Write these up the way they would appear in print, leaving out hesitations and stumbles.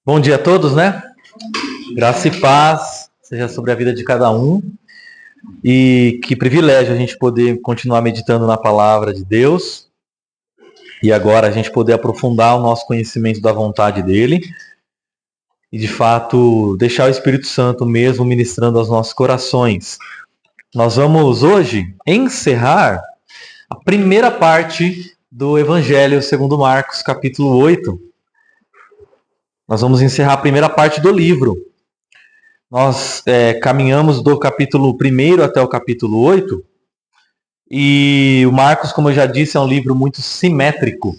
Bom dia a todos, né? Graça e paz seja sobre a vida de cada um. E que privilégio a gente poder continuar meditando na palavra de Deus. E agora a gente poder aprofundar o nosso conhecimento da vontade dele. E de fato deixar o Espírito Santo mesmo ministrando aos nossos corações. Nós vamos hoje encerrar a primeira parte do Evangelho segundo Marcos, capítulo 8. Nós vamos encerrar a primeira parte do livro. Nós caminhamos do capítulo 1 até o capítulo 8. E o Marcos, como eu já disse, é um livro muito simétrico.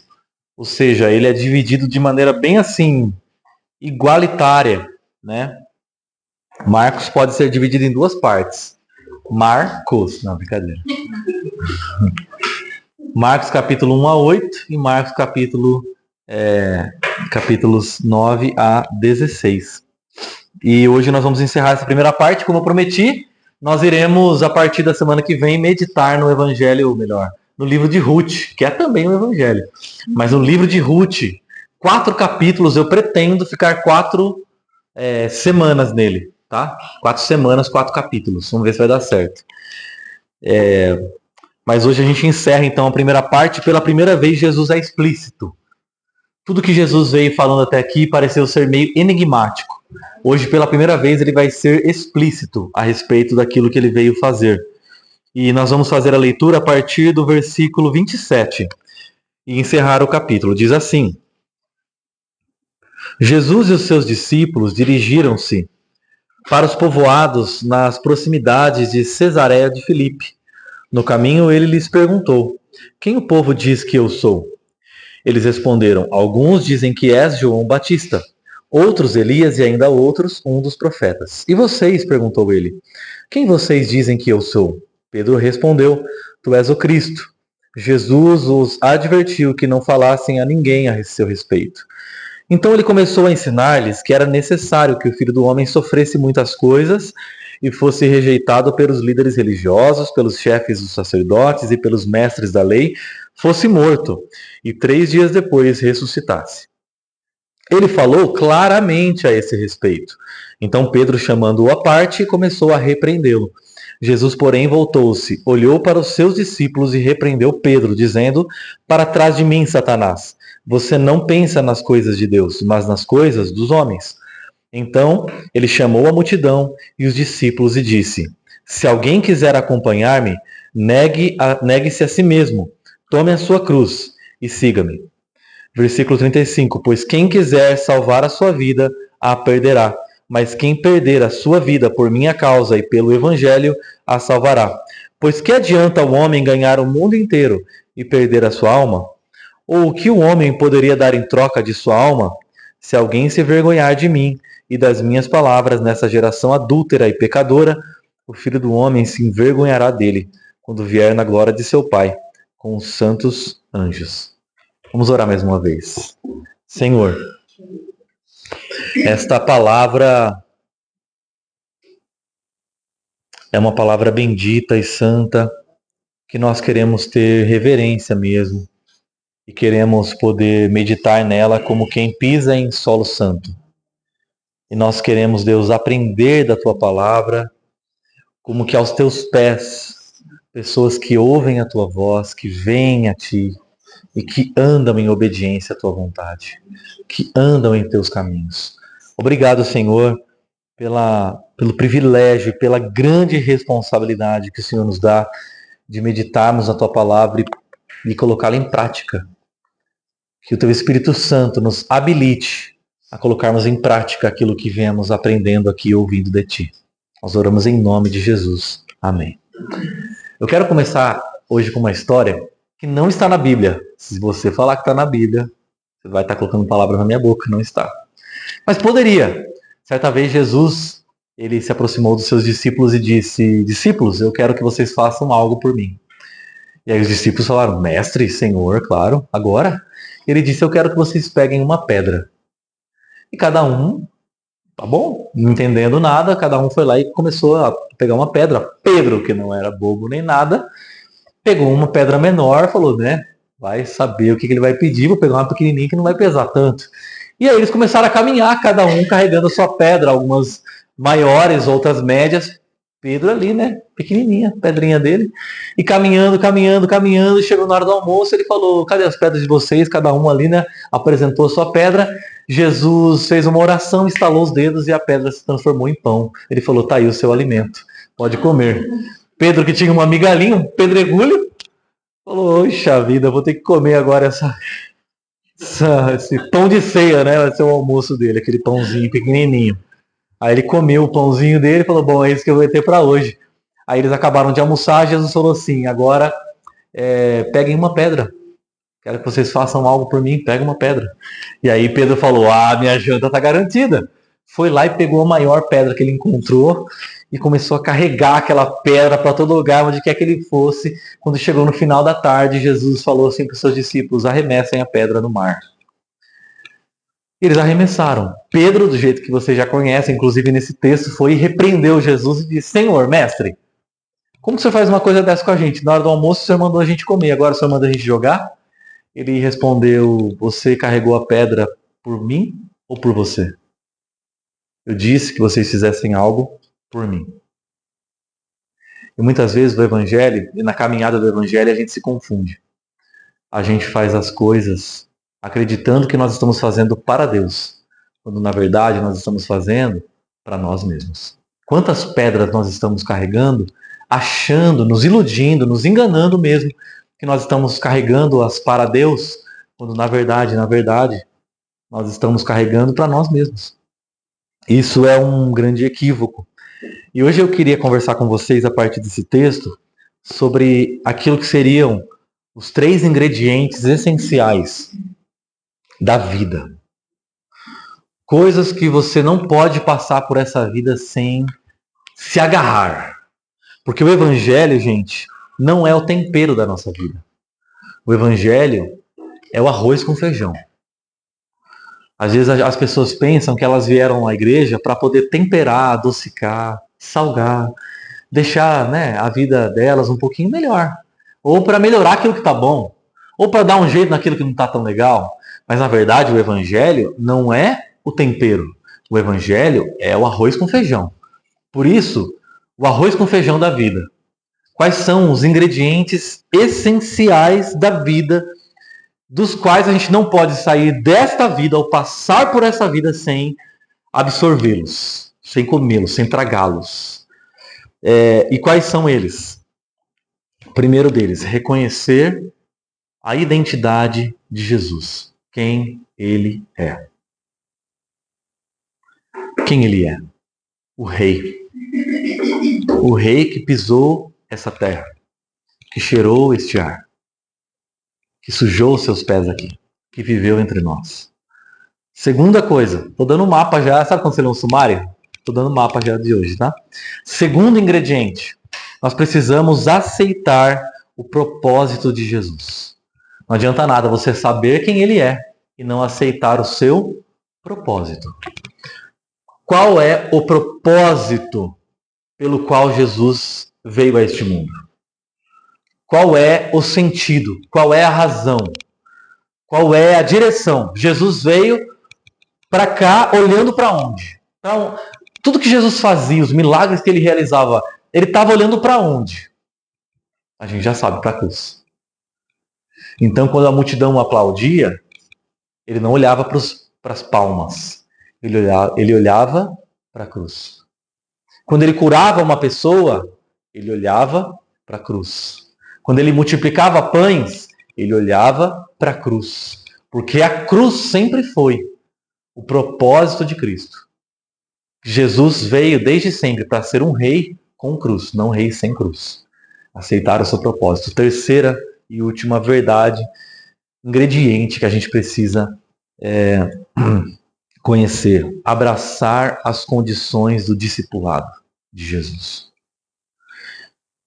Ou seja, ele é dividido de maneira bem assim, igualitária, né? Marcos pode ser dividido em duas partes. Não, brincadeira. Marcos capítulo 1 a 8 e Marcos capítulos 9 a 16. E hoje nós vamos encerrar essa primeira parte, como eu prometi. Nós iremos, a partir da semana que vem, meditar no Evangelho, ou melhor, no livro de Ruth, que é também um Evangelho. Mas o livro de Ruth, 4 capítulos, eu pretendo ficar 4 semanas nele, tá? 4 semanas, 4 capítulos. Vamos ver se vai dar certo. Mas hoje a gente encerra, então, a primeira parte. Pela primeira vez, Jesus é explícito. Tudo que Jesus veio falando até aqui pareceu ser meio enigmático. Hoje, pela primeira vez, ele vai ser explícito a respeito daquilo que ele veio fazer. E nós vamos fazer a leitura a partir do versículo 27 e encerrar o capítulo. Diz assim: Jesus e os seus discípulos dirigiram-se para os povoados nas proximidades de Cesareia de Filipe. No caminho, ele lhes perguntou: quem o povo diz que eu sou? Eles responderam: alguns dizem que és João Batista, outros Elias e ainda outros um dos profetas. E vocês? Perguntou ele. Quem vocês dizem que eu sou? Pedro respondeu: tu és o Cristo. Jesus os advertiu que não falassem a ninguém a seu respeito. Então ele começou a ensinar-lhes que era necessário que o Filho do Homem sofresse muitas coisas e fosse rejeitado pelos líderes religiosos, pelos chefes dos sacerdotes e pelos mestres da lei, fosse morto e 3 dias depois ressuscitasse. Ele falou claramente a esse respeito. Então Pedro, chamando-o à parte, começou a repreendê-lo. Jesus, porém, voltou-se, olhou para os seus discípulos e repreendeu Pedro, dizendo: para trás de mim, Satanás, você não pensa nas coisas de Deus, mas nas coisas dos homens. Então ele chamou a multidão e os discípulos e disse: se alguém quiser acompanhar-me, negue-se a si mesmo, tome a sua cruz e siga-me. Versículo 35. Pois quem quiser salvar a sua vida, a perderá. Mas quem perder a sua vida por minha causa e pelo Evangelho, a salvará. Pois que adianta o homem ganhar o mundo inteiro e perder a sua alma? Ou o que o homem poderia dar em troca de sua alma? Se alguém se envergonhar de mim e das minhas palavras nessa geração adúltera e pecadora, o Filho do Homem se envergonhará dele, quando vier na glória de seu Pai, com os santos anjos. Vamos orar mais uma vez. Senhor, esta palavra é uma palavra bendita e santa, que nós queremos ter reverência mesmo, e queremos poder meditar nela como quem pisa em solo santo. E nós queremos, Deus, aprender da tua palavra, como que aos teus pés, pessoas que ouvem a tua voz, que vêm a ti, e que andam em obediência à tua vontade, que andam em teus caminhos. Obrigado, Senhor, pelo privilégio, pela grande responsabilidade que o Senhor nos dá de meditarmos na tua palavra e colocá-la em prática. Que o teu Espírito Santo nos habilite a colocarmos em prática aquilo que viemos aprendendo aqui, ouvindo de ti. Nós oramos em nome de Jesus. Amém. Eu quero começar hoje com uma história que não está na Bíblia. Se você falar que está na Bíblia, você vai estar colocando palavras na minha boca, não está. Mas poderia. Certa vez Jesus, ele se aproximou dos seus discípulos e disse: discípulos, eu quero que vocês façam algo por mim. E aí os discípulos falaram: mestre, Senhor, claro, agora? Ele disse: eu quero que vocês peguem uma pedra. E cada um, tá bom, não entendendo nada, cada um foi lá e começou a pegar uma pedra. Pedro, que não era bobo nem nada, pegou uma pedra menor, falou, né? Vai saber o que ele vai pedir, vou pegar uma pequenininha que não vai pesar tanto. E aí eles começaram a caminhar, cada um carregando a sua pedra, algumas maiores, outras médias. Pedro ali, né? Pequenininha, pedrinha dele. E caminhando, caminhando, caminhando. Chegou na hora do almoço, ele falou: cadê as pedras de vocês? Cada um ali, né? Apresentou a sua pedra. Jesus fez uma oração, estalou os dedos e a pedra se transformou em pão. Ele falou: tá aí o seu alimento, pode comer. Pedro, que tinha uma migalhinha, um pedregulho, falou: oxa vida, vou ter que comer agora esse pão de ceia, né? Vai ser o almoço dele, aquele pãozinho pequenininho. Aí ele comeu o pãozinho dele e falou: bom, é isso que eu vou ter para hoje. Aí eles acabaram de almoçar. Jesus falou assim: agora peguem uma pedra. Quero que vocês façam algo por mim, pega uma pedra. E aí Pedro falou: minha janta está garantida. Foi lá e pegou a maior pedra que ele encontrou e começou a carregar aquela pedra para todo lugar, onde quer que ele fosse. Quando chegou no final da tarde, Jesus falou assim para os seus discípulos: arremessem a pedra no mar. Eles arremessaram. Pedro, do jeito que vocês já conhecem, inclusive nesse texto, foi e repreendeu Jesus e disse: Senhor, mestre, como que o senhor faz uma coisa dessa com a gente? Na hora do almoço o senhor mandou a gente comer, agora o senhor manda a gente jogar? Ele respondeu: você carregou a pedra por mim ou por você? Eu disse que vocês fizessem algo por mim. E muitas vezes no Evangelho, e na caminhada do Evangelho, a gente se confunde. A gente faz as coisas acreditando que nós estamos fazendo para Deus, quando na verdade nós estamos fazendo para nós mesmos. Quantas pedras nós estamos carregando, achando, nos iludindo, nos enganando mesmo, que nós estamos carregando-as para Deus, quando na verdade, nós estamos carregando para nós mesmos. Isso é um grande equívoco. E hoje eu queria conversar com vocês, a partir desse texto, sobre aquilo que seriam os 3 ingredientes essenciais da vida. Coisas que você não pode passar por essa vida sem se agarrar. Porque o Evangelho, gente, não é o tempero da nossa vida. O Evangelho é o arroz com feijão. Às vezes as pessoas pensam que elas vieram à igreja para poder temperar, adocicar, salgar, deixar, né, a vida delas um pouquinho melhor. Ou para melhorar aquilo que está bom. Ou para dar um jeito naquilo que não está tão legal. Mas na verdade o Evangelho não é o tempero. O Evangelho é o arroz com feijão. Por isso, o arroz com feijão da vida. Quais são os ingredientes essenciais da vida, dos quais a gente não pode sair desta vida ou passar por essa vida sem absorvê-los, sem comê-los, sem tragá-los. E quais são eles? O primeiro deles, reconhecer a identidade de Jesus. Quem ele é. Quem ele é? O rei. O rei que pisou essa terra, que cheirou este ar, que sujou seus pés aqui, que viveu entre nós. Segunda coisa, tô dando um mapa já, sabe quando você lê um sumário? Tô dando um mapa já de hoje, tá? Segundo ingrediente, nós precisamos aceitar o propósito de Jesus. Não adianta nada você saber quem ele é e não aceitar o seu propósito. Qual é o propósito pelo qual Jesus veio a este mundo? Qual é o sentido? Qual é a razão? Qual é a direção? Jesus veio para cá olhando para onde? Então, tudo que Jesus fazia, os milagres que ele realizava, ele estava olhando para onde? A gente já sabe, para a cruz. Então, quando a multidão aplaudia, ele não olhava para as palmas. Ele olhava para a cruz. Quando ele curava uma pessoa, ele olhava para a cruz. Quando ele multiplicava pães, ele olhava para a cruz. Porque a cruz sempre foi o propósito de Cristo. Jesus veio desde sempre para ser um rei com cruz, não um rei sem cruz. Aceitar o seu propósito. Terceira e última verdade, ingrediente que a gente precisa conhecer, abraçar as condições do discipulado de Jesus.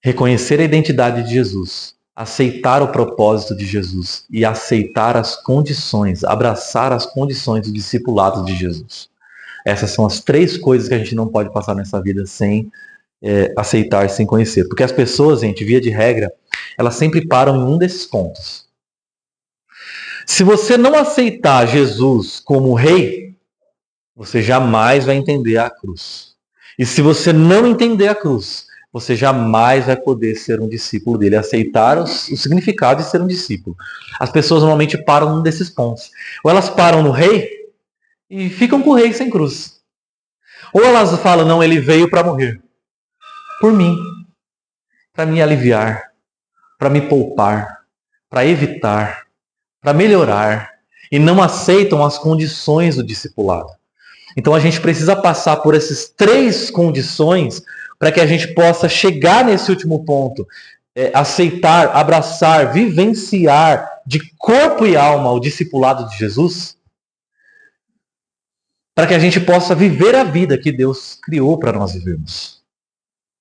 Reconhecer a identidade de Jesus, aceitar o propósito de Jesus e aceitar as condições, abraçar as condições do discipulado de Jesus. Essas são as 3 coisas que a gente não pode passar nessa vida sem aceitar, sem conhecer. Porque as pessoas, gente, via de regra, elas sempre param em um desses pontos. Se você não aceitar Jesus como rei, você jamais vai entender a cruz. E se você não entender a cruz, você jamais vai poder ser um discípulo dele, aceitar o significado de ser um discípulo. As pessoas normalmente param num desses pontos. Ou elas param no rei e ficam com o rei sem cruz. Ou elas falam, não, ele veio para morrer. Por mim. Para me aliviar. Para me poupar. Para evitar. Para melhorar. E não aceitam as condições do discipulado. Então a gente precisa passar por essas 3 condições para que a gente possa chegar nesse último ponto. Aceitar, abraçar, vivenciar de corpo e alma o discipulado de Jesus, para que a gente possa viver a vida que Deus criou para nós vivermos.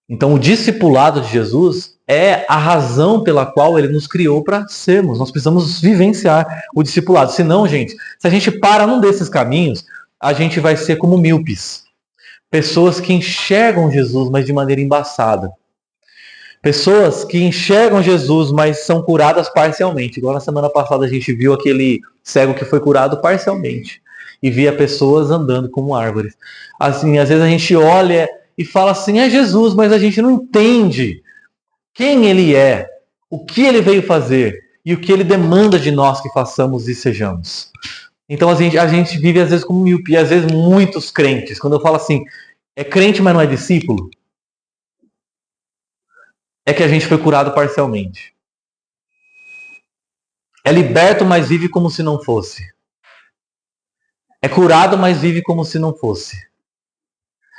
Então o discipulado de Jesus é a razão pela qual ele nos criou para sermos. Nós precisamos vivenciar o discipulado. Senão, gente, se a gente para num desses caminhos, a gente vai ser como míopes. Pessoas que enxergam Jesus, mas de maneira embaçada. Pessoas que enxergam Jesus, mas são curadas parcialmente. Igual na semana passada a gente viu aquele cego que foi curado parcialmente. E via pessoas andando como árvores. Assim, às vezes a gente olha e fala assim, é Jesus, mas a gente não entende quem ele é, o que ele veio fazer e o que ele demanda de nós que façamos e sejamos. Então a gente vive às vezes como míope, e às vezes muitos crentes, quando eu falo assim, é crente, mas não é discípulo, é que a gente foi curado parcialmente. É liberto, mas vive como se não fosse. É curado, mas vive como se não fosse.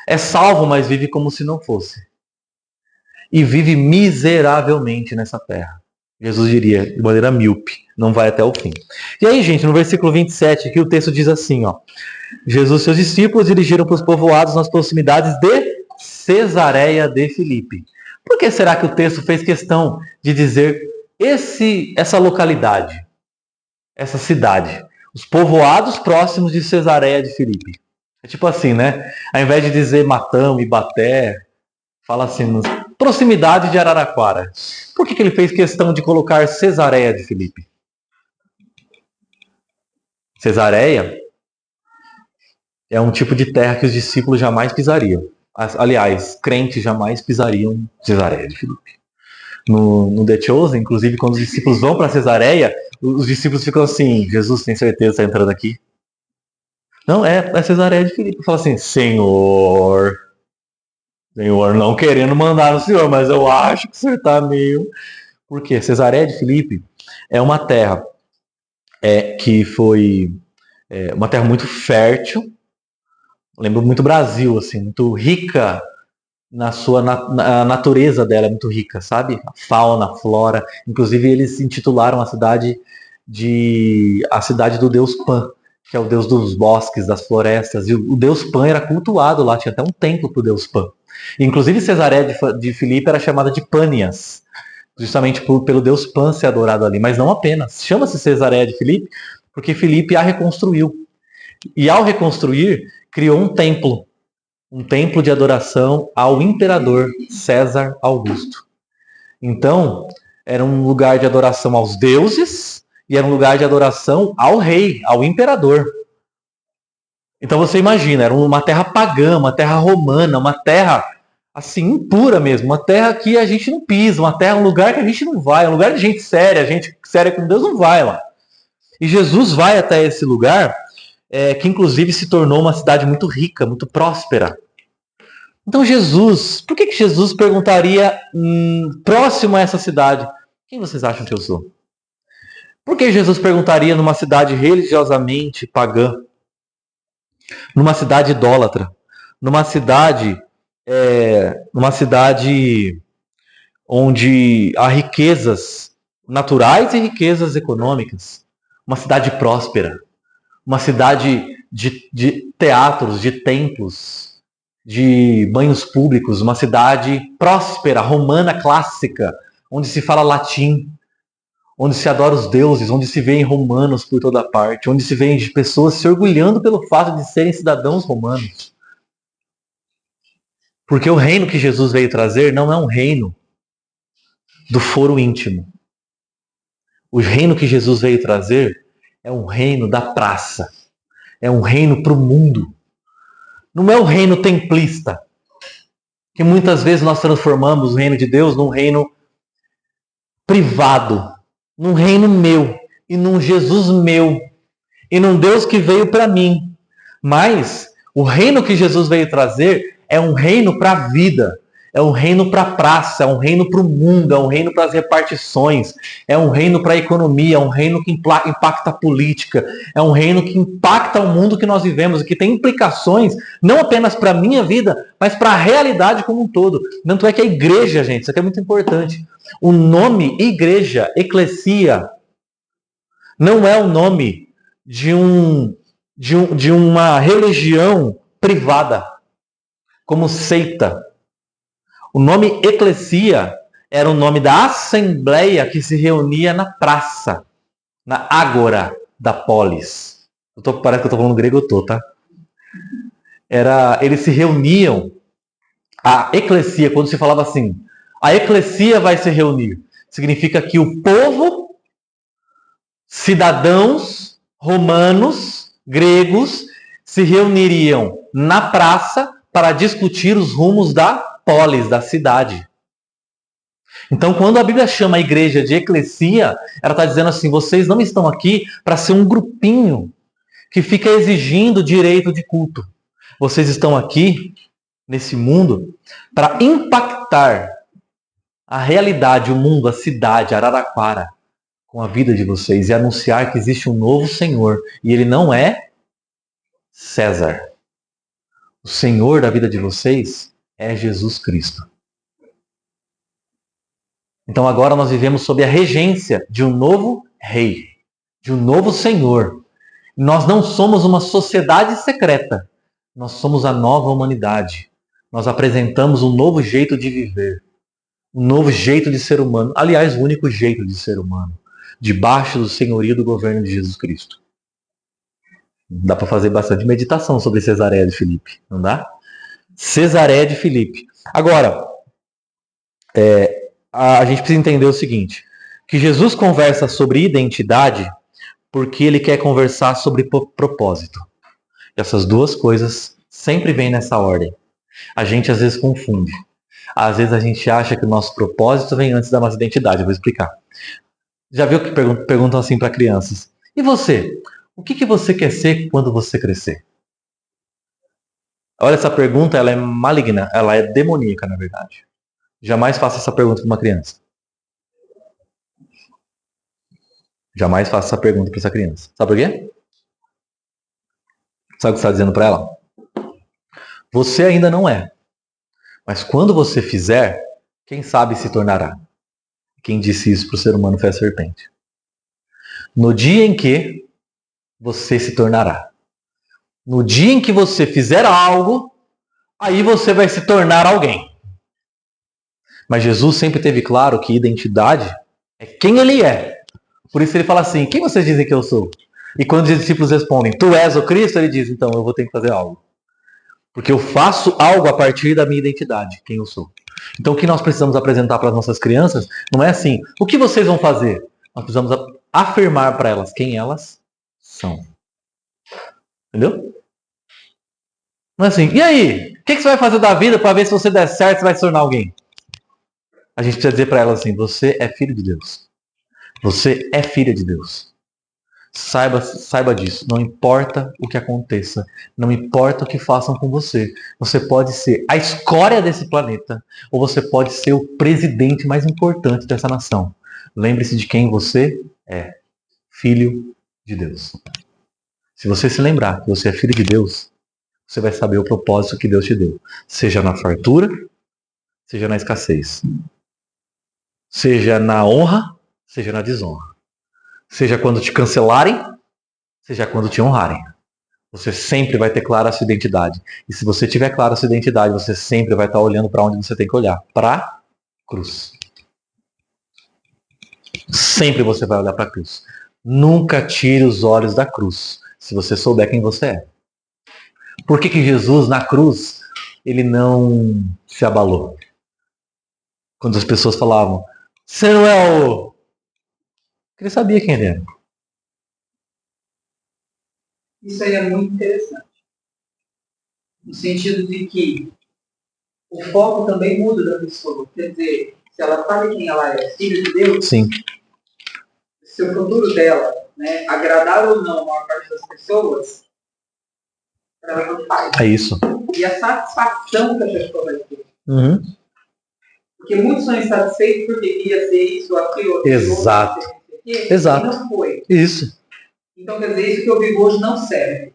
É salvo, mas vive como se não fosse. E vive miseravelmente nessa terra. Jesus diria, de maneira míope, não vai até o fim. E aí, gente, no versículo 27, aqui o texto diz assim, ó. Jesus e seus discípulos dirigiram para os povoados nas proximidades de Cesareia de Filipe. Por que será que o texto fez questão de dizer essa localidade, essa cidade? Os povoados próximos de Cesareia de Filipe. É tipo assim, né? Ao invés de dizer Matão, Ibaté, fala assim, proximidade de Araraquara. Por que ele fez questão de colocar Cesareia de Filipe? Cesareia é um tipo de terra que os discípulos jamais pisariam. Aliás, crentes jamais pisariam Cesareia de Filipe. No The Chosen, inclusive, quando os discípulos vão para Cesareia, os discípulos ficam assim, Jesus, tem certeza que está entrando aqui? Não, é Cesareia de Filipe. Fala assim, Senhor, não querendo mandar no Senhor, mas eu acho que o Senhor está meio... Por quê? Cesareia de Filipe é uma terra que foi uma terra muito fértil. Lembro muito Brasil, assim, muito rica na sua na natureza dela, é muito rica, sabe? A fauna, a flora. Inclusive eles intitularam a cidade do deus Pan, que é o deus dos bosques, das florestas. E o deus Pan era cultuado lá, tinha até um templo para o deus Pan. Inclusive Cesareia de Filipe era chamada de Pânias, justamente pelo deus Pan ser adorado ali, mas não apenas. Chama-se Cesareia de Filipe porque Filipe a reconstruiu. E ao reconstruir, criou um templo de adoração ao imperador César Augusto. Então, era um lugar de adoração aos deuses e era um lugar de adoração ao rei, ao imperador. Então você imagina, era uma terra pagã, uma terra romana, uma terra assim, impura mesmo, uma terra que a gente não pisa, um lugar que a gente não vai, um lugar de gente séria com Deus não vai lá. E Jesus vai até esse lugar, que inclusive se tornou uma cidade muito rica, muito próspera. Então Jesus, por que Jesus perguntaria próximo a essa cidade, quem vocês acham que eu sou? Por que Jesus perguntaria numa cidade religiosamente pagã, numa cidade idólatra, numa cidade onde há riquezas naturais e riquezas econômicas, uma cidade próspera, uma cidade de teatros, de templos, de banhos públicos, uma cidade próspera, romana clássica, onde se fala latim, onde se adora os deuses, onde se vê romanos por toda parte, onde se vê pessoas se orgulhando pelo fato de serem cidadãos romanos. Porque o reino que Jesus veio trazer não é um reino do foro íntimo. O reino que Jesus veio trazer é um reino da praça. É um reino para o mundo. Não é o reino templista, que muitas vezes nós transformamos o reino de Deus num reino privado, num reino meu, e num Jesus meu, e num Deus que veio para mim. Mas o reino que Jesus veio trazer é um reino para a vida, é um reino para a praça, é um reino para o mundo, é um reino para as repartições, é um reino para a economia, é um reino que impacta a política, é um reino que impacta o mundo que nós vivemos e que tem implicações não apenas para a minha vida, mas para a realidade como um todo. Tanto é que a igreja, gente, isso aqui é muito importante. O nome igreja, eclesia, não é o nome de uma religião privada, como seita. O nome eclesia era o nome da assembleia que se reunia na praça, na ágora da polis. Parece que eu estou falando grego, tá? Eles se reuniam, a eclesia, quando se falava assim, a eclesia vai se reunir, significa que o povo, cidadãos romanos, gregos, se reuniriam na praça para discutir os rumos da polis, da cidade. Então, quando a Bíblia chama a igreja de eclesia, ela está dizendo assim, vocês não estão aqui para ser um grupinho que fica exigindo direito de culto. Vocês estão aqui, nesse mundo, para impactar a realidade, o mundo, a cidade, Araraquara, com a vida de vocês e anunciar que existe um novo Senhor. E ele não é César. O Senhor da vida de vocês é Jesus Cristo. Então agora nós vivemos sob a regência de um novo rei, de um novo Senhor. Nós não somos uma sociedade secreta. Nós somos a nova humanidade. Nós apresentamos um novo jeito de viver. Um novo jeito de ser humano. Aliás, o único jeito de ser humano. Debaixo do senhorio do governo de Jesus Cristo. Dá para fazer bastante meditação sobre Cesareia de Filipe, não dá? Cesareia de Filipe. Agora, a gente precisa entender o seguinte, que Jesus conversa sobre identidade porque ele quer conversar sobre propósito. E essas duas coisas sempre vêm nessa ordem. A gente às vezes confunde. Às vezes a gente acha que o nosso propósito vem antes da nossa identidade. Eu vou explicar. Já viu que perguntam assim para crianças? E você? O que você quer ser quando você crescer? Olha, essa pergunta, ela é maligna, ela é demoníaca, na verdade. Jamais faça essa pergunta para uma criança. Jamais faça essa pergunta para essa criança. Sabe por quê? Sabe o que você está dizendo para ela? Você ainda não é. Mas quando você fizer, quem sabe se tornará. Quem disse isso para o ser humano foi a serpente. No dia em que você se tornará. No dia em que você fizer algo, aí você vai se tornar alguém. Mas Jesus sempre teve claro que identidade é quem ele é. Por isso ele fala assim, quem vocês dizem que eu sou? E quando os discípulos respondem, tu és o Cristo, ele diz, então eu vou ter que fazer algo. Porque eu faço algo a partir da minha identidade, quem eu sou. Então o que nós precisamos apresentar para as nossas crianças não é assim, o que vocês vão fazer? Nós precisamos afirmar para elas quem elas são. Entendeu? Não é assim, e aí? O que você vai fazer da vida para ver se você der certo, você vai se tornar alguém? A gente precisa dizer para elas assim, você é filho de Deus. Você é filha de Deus. Saiba disso. Não importa o que aconteça. Não importa o que façam com você. Você pode ser a escória desse planeta. Ou você pode ser o presidente mais importante dessa nação. Lembre-se de quem você é. Filho de Deus. Se você se lembrar que você é filho de Deus, você vai saber o propósito que Deus te deu. Seja na fartura, seja na escassez. Seja na honra, seja na desonra. Seja quando te cancelarem, seja quando te honrarem. Você sempre vai ter clara a sua identidade. E se você tiver clara a sua identidade, você sempre vai estar olhando para onde você tem que olhar. Para a cruz. Sempre você vai olhar para a cruz. Nunca tire os olhos da cruz, se você souber quem você é. Por que Jesus, na cruz, ele não se abalou? Quando as pessoas falavam, você não é o... Ele sabia quem ele era. Isso aí é muito interessante. No sentido de que o foco também muda da pessoa. Quer dizer, se ela sabe quem ela é, filha de Deus, Sim. se o futuro dela, né, agradar ou não a maior parte das pessoas, ela não faz. É isso. E a satisfação que a pessoa vai ter. Uhum. Porque muitos são insatisfeitos porque queria ser isso, aquilo, Exato. Exato. E não foi. Isso. Então, quer dizer, isso que eu vivo hoje não serve.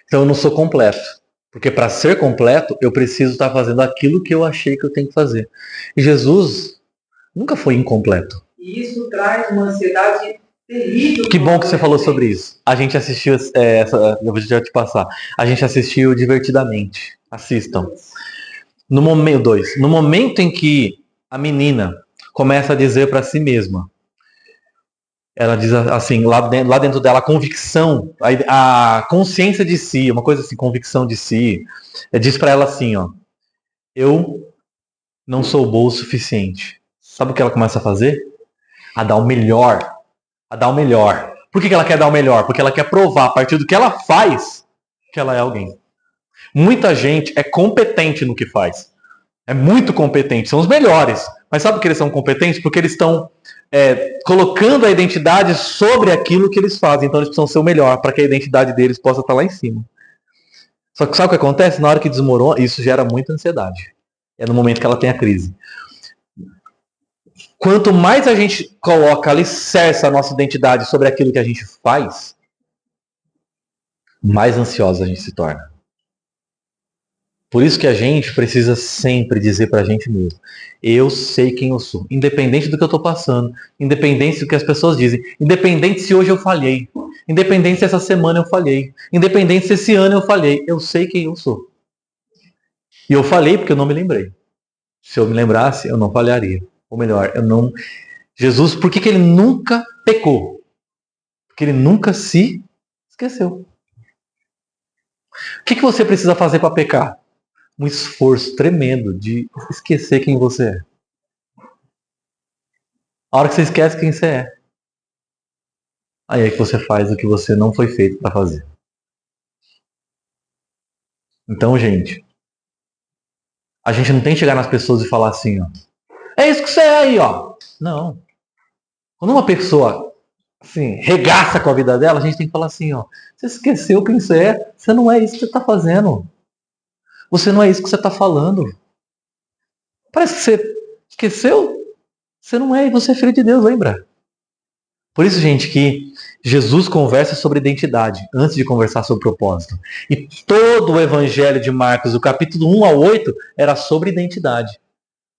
Então eu não sou completo. Porque para ser completo, eu preciso estar fazendo aquilo que eu achei que eu tenho que fazer. E Jesus nunca foi incompleto. E isso traz uma ansiedade terrível. Que bom que você falou sobre isso. A gente assistiu, eu vou já te passar. A gente assistiu Divertidamente. Assistam. No momento em que a menina começa a dizer para si mesma, ela diz assim, lá dentro dela, a convicção, a consciência de si, uma coisa assim, convicção de si, diz para ela assim, ó, eu não sou boa o suficiente. Sabe o que ela começa a fazer? A dar o melhor. A dar o melhor. Por que ela quer dar o melhor? Porque ela quer provar, a partir do que ela faz, que ela é alguém. Muita gente é competente no que faz. É muito competente, são os melhores. Mas sabe por que eles são competentes? Porque eles estão colocando a identidade sobre aquilo que eles fazem. Então eles precisam ser o melhor para que a identidade deles possa estar lá em cima. Só que sabe o que acontece? Na hora que desmorona, isso gera muita ansiedade. É no momento que ela tem a crise. Quanto mais a gente coloca, alicerça a nossa identidade sobre aquilo que a gente faz, mais ansiosa a gente se torna. Por isso que a gente precisa sempre dizer pra gente mesmo, eu sei quem eu sou, independente do que eu tô passando, independente do que as pessoas dizem, independente se hoje eu falhei, independente se essa semana eu falhei, independente se esse ano eu falhei, eu sei quem eu sou. E eu falei porque eu não me lembrei. Se eu me lembrasse, eu não falharia. Ou melhor, eu não... Jesus, por que ele nunca pecou? Porque ele nunca se esqueceu. O que você precisa fazer para pecar? Um esforço tremendo de esquecer quem você é. A hora que você esquece quem você é, aí é que você faz o que você não foi feito para fazer. Então, gente, a gente não tem que chegar nas pessoas e falar assim, ó, é isso que você é aí, ó. Não. Quando uma pessoa assim, regaça com a vida dela, a gente tem que falar assim, ó, você esqueceu quem você é, você não é isso que você está fazendo. Você não é isso que você está falando. Parece que você esqueceu. Você não é, e você é filho de Deus, lembra? Por isso, gente, que Jesus conversa sobre identidade antes de conversar sobre propósito. E todo o evangelho de Marcos, do capítulo 1 ao 8, era sobre identidade.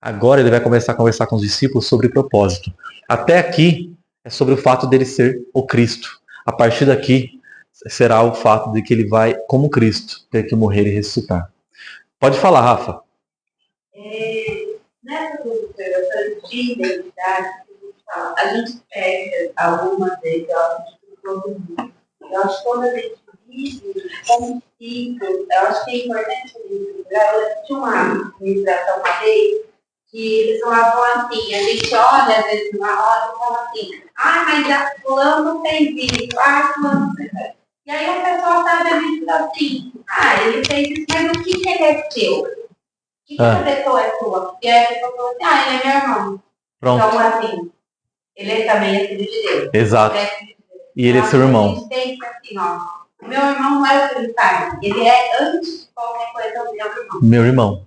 Agora ele vai começar a conversar com os discípulos sobre propósito. Até aqui é sobre o fato dele ser o Cristo. A partir daqui será o fato de que ele vai, como Cristo, ter que morrer e ressuscitar. Pode falar, Rafa. Nessa consideração de identidade, a gente pega algumas vezes, eu acho que todo mundo. Eu acho que quando a gente vive como ciclo, eu acho que é importante a gente lembrar. Eu tinha uma ministração uma vez que eles falavam assim, a gente olha às vezes numa roda e fala assim, mas a fulano fez isso, fulano fez isso. E aí a pessoa sabe a gente assim, ele fez isso, mas o que ele é seu? O que essa pessoa é sua? E aí a pessoa falou assim, ele é meu irmão. Pronto. Então, assim, ele também é filho de Deus. Exato. E ele é seu irmão. A gente tem que assim, o meu irmão não é o filho de pai. Ele é, antes de qualquer coisa, o meu irmão. Meu irmão.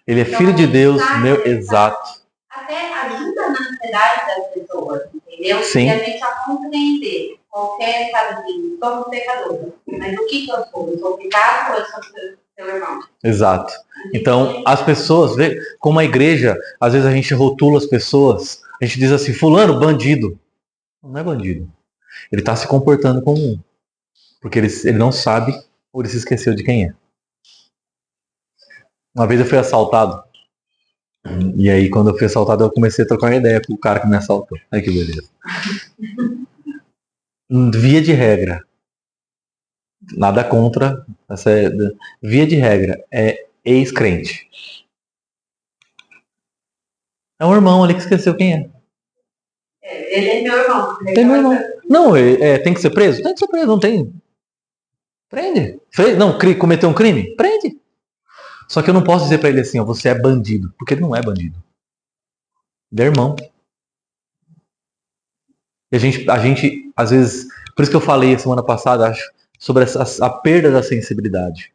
Ele é filho de Deus, exato. Até ajuda na ansiedade das pessoas, entendeu? Sim. E a gente a compreender qualquer, sabe assim, somos pecadores. Mas o que eu sou? Eu sou pecado ou eu sou seu irmão? Exato. Então, as pessoas, vê como a igreja, às vezes a gente rotula as pessoas, a gente diz assim, fulano, bandido. Não é bandido. Ele está se comportando como um. Porque ele não sabe ou ele se esqueceu de quem é. Uma vez eu fui assaltado. E aí, quando eu fui assaltado, eu comecei a trocar uma ideia com o cara que me assaltou. Ai, que beleza. Via de regra. Nada contra. Via de regra. É ex-crente. É um irmão ali que esqueceu quem é. Ele é meu irmão. Tem meu irmão. Não, tem que ser preso? Tem que ser preso, não tem. Prende. Não, cometeu um crime? Prende. Só que eu não posso dizer para ele assim, ó, você é bandido. Porque ele não é bandido. Ele é irmão. E a gente, às vezes, por isso que eu falei semana passada, acho, sobre a perda da sensibilidade.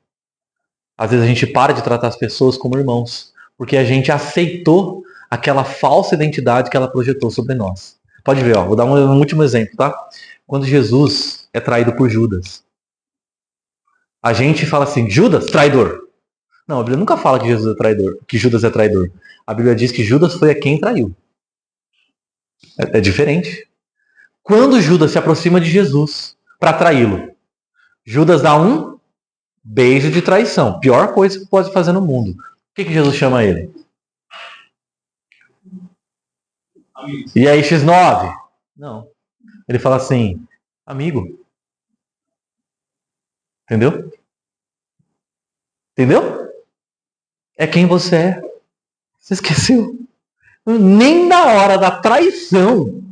Às vezes a gente para de tratar as pessoas como irmãos, porque a gente aceitou aquela falsa identidade que ela projetou sobre nós. Pode ver, ó, vou dar um último exemplo, tá? Quando Jesus é traído por Judas, a gente fala assim, Judas, traidor. Não, a Bíblia nunca fala que Jesus é traidor, que Judas é traidor. A Bíblia diz que Judas foi a quem traiu. É diferente. Quando Judas se aproxima de Jesus para traí-lo, Judas dá um beijo de traição. Pior coisa que pode fazer no mundo. O que Jesus chama ele? E aí, X9? Não. Ele fala assim, amigo. Entendeu? Entendeu? É quem você é. Você esqueceu? Nem na hora da traição,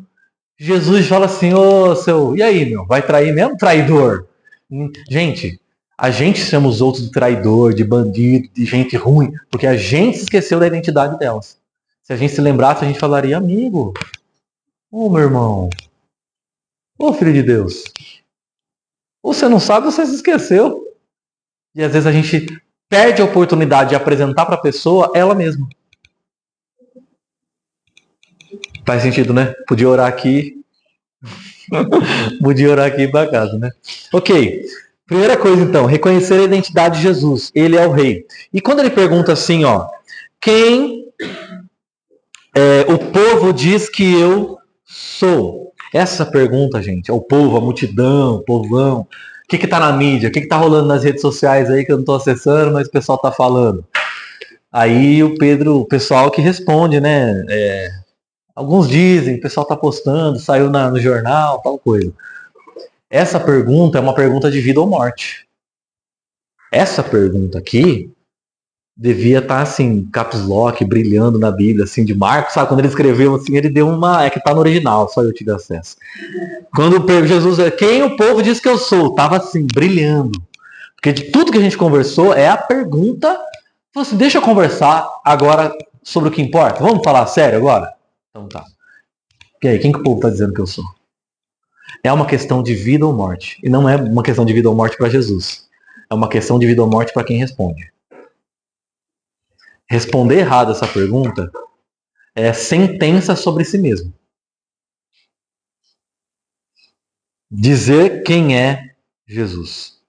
Jesus fala assim, ô seu, e aí, meu? Vai trair mesmo? Traidor. Gente, a gente chama os outros de traidor, de bandido, de gente ruim, porque a gente se esqueceu da identidade delas. Se a gente se lembrasse, a gente falaria, amigo, ô meu irmão, ô filho de Deus, ou você não sabe ou você se esqueceu. E às vezes a gente perde a oportunidade de apresentar para a pessoa ela mesma. Faz sentido, né? Podia orar aqui. Podia orar aqui para casa, né? Ok. Primeira coisa, então, reconhecer a identidade de Jesus. Ele é o rei. E quando ele pergunta assim, ó, quem o povo diz que eu sou? Essa pergunta, gente, é o povo, a multidão, o povão. O que está na mídia? O que está rolando nas redes sociais aí que eu não estou acessando, mas o pessoal está falando? Aí o pessoal que responde, né? Alguns dizem, o pessoal está postando, saiu no jornal, tal coisa. Essa pergunta é uma pergunta de vida ou morte. Essa pergunta aqui devia estar assim, caps lock, brilhando na Bíblia, assim, de Marcos, sabe? Quando ele escreveu assim, ele deu uma. É que tá no original, só eu tive acesso. Quando Jesus quem o povo diz que eu sou? Tava assim, brilhando. Porque de tudo que a gente conversou é a pergunta. Assim, deixa eu conversar agora sobre o que importa. Vamos falar sério agora? Então tá. E aí, quem que o povo está dizendo que eu sou? É uma questão de vida ou morte. E não é uma questão de vida ou morte para Jesus. É uma questão de vida ou morte para quem responde. Responder errado essa pergunta é sentença sobre si mesmo. Dizer quem é Jesus.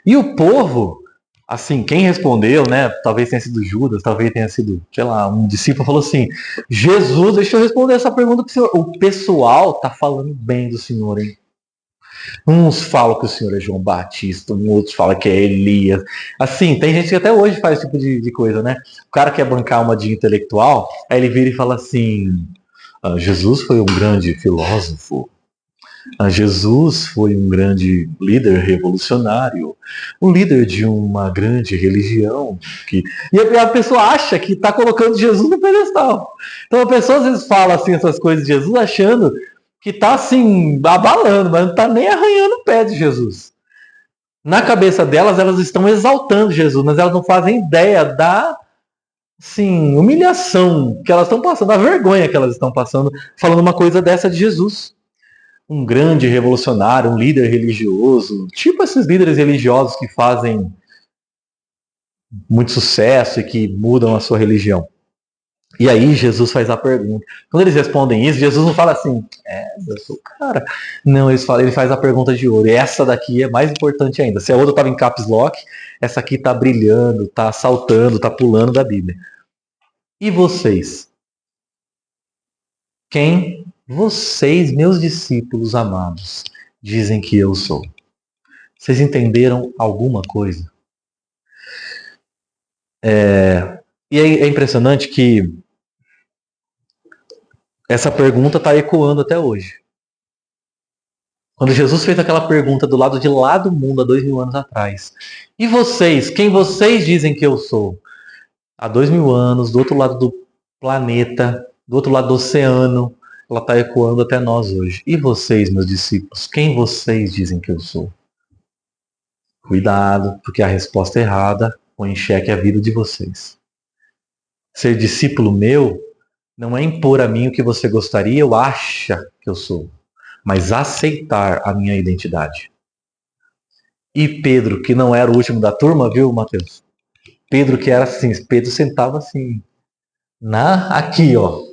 E o povo, assim, quem respondeu, né? Talvez tenha sido Judas, talvez tenha sido, sei lá, um discípulo falou assim: Jesus, deixa eu responder essa pergunta pro senhor. O pessoal tá falando bem do senhor, hein? Uns falam que o senhor é João Batista, outros falam que é Elias. Assim, tem gente que até hoje faz esse tipo de coisa, né? O cara quer bancar uma de intelectual, aí ele vira e fala assim: Jesus foi um grande filósofo. Jesus foi um grande líder revolucionário, um líder de uma grande religião. E a pessoa acha que está colocando Jesus no pedestal. Então a pessoa às vezes fala assim, essas coisas de Jesus achando que está assim, abalando, mas não está nem arranhando o pé de Jesus. Na cabeça delas, elas estão exaltando Jesus, mas elas não fazem ideia da humilhação que elas estão passando, a vergonha que elas estão passando, falando uma coisa dessa de Jesus. Um grande revolucionário, um líder religioso, tipo esses líderes religiosos que fazem muito sucesso e que mudam a sua religião. E aí Jesus faz a pergunta. Quando eles respondem isso, Jesus não fala assim, eu sou o cara. Não, ele faz a pergunta de ouro. E essa daqui é mais importante ainda. Se a outra estava em caps lock, essa aqui está brilhando, está saltando, está pulando da Bíblia. E vocês? Quem vocês, meus discípulos amados, dizem que eu sou? Vocês entenderam alguma coisa? E é impressionante que essa pergunta está ecoando até hoje. Quando Jesus fez aquela pergunta do lado de lá do mundo, há 2000 anos atrás. E vocês? Quem vocês dizem que eu sou? Há 2000 anos, do outro lado do planeta, do outro lado do oceano, ela está ecoando até nós hoje. E vocês, meus discípulos? Quem vocês dizem que eu sou? Cuidado, porque a resposta errada põe em xeque a vida de vocês. Ser discípulo meu não é impor a mim o que você gostaria ou acha que eu sou, mas aceitar a minha identidade. E Pedro, que não era o último da turma, viu, Mateus? Pedro que era assim, Pedro sentava assim, aqui, ó.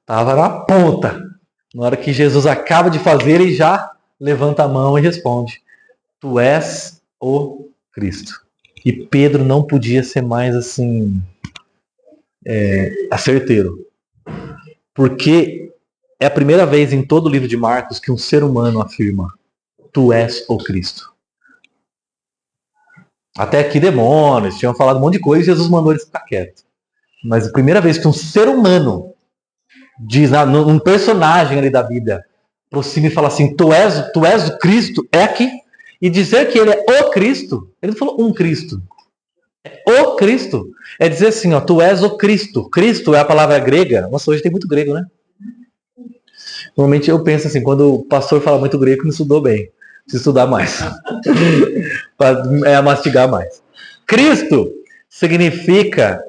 Tava na ponta. Na hora que Jesus acaba de fazer, ele já levanta a mão e responde: Tu és o Cristo. E Pedro não podia ser mais assim, certeiro. Porque é a primeira vez em todo o livro de Marcos que um ser humano afirma: Tu és o Cristo. Até aqui demônios tinham falado um monte de coisa e Jesus mandou eles ficar quietos. Mas a primeira vez que um ser humano diz, um personagem ali da Bíblia, aproxima e fala assim, tu és o Cristo, é aqui. E dizer que ele é o Cristo, ele não falou um Cristo. É o Cristo. É dizer assim, ó, tu és o Cristo. Cristo é a palavra grega. Nossa, hoje tem muito grego, né? Normalmente eu penso assim, quando o pastor fala muito grego, não estudou bem. Precisa estudar mais. Para mastigar mais. Cristo significa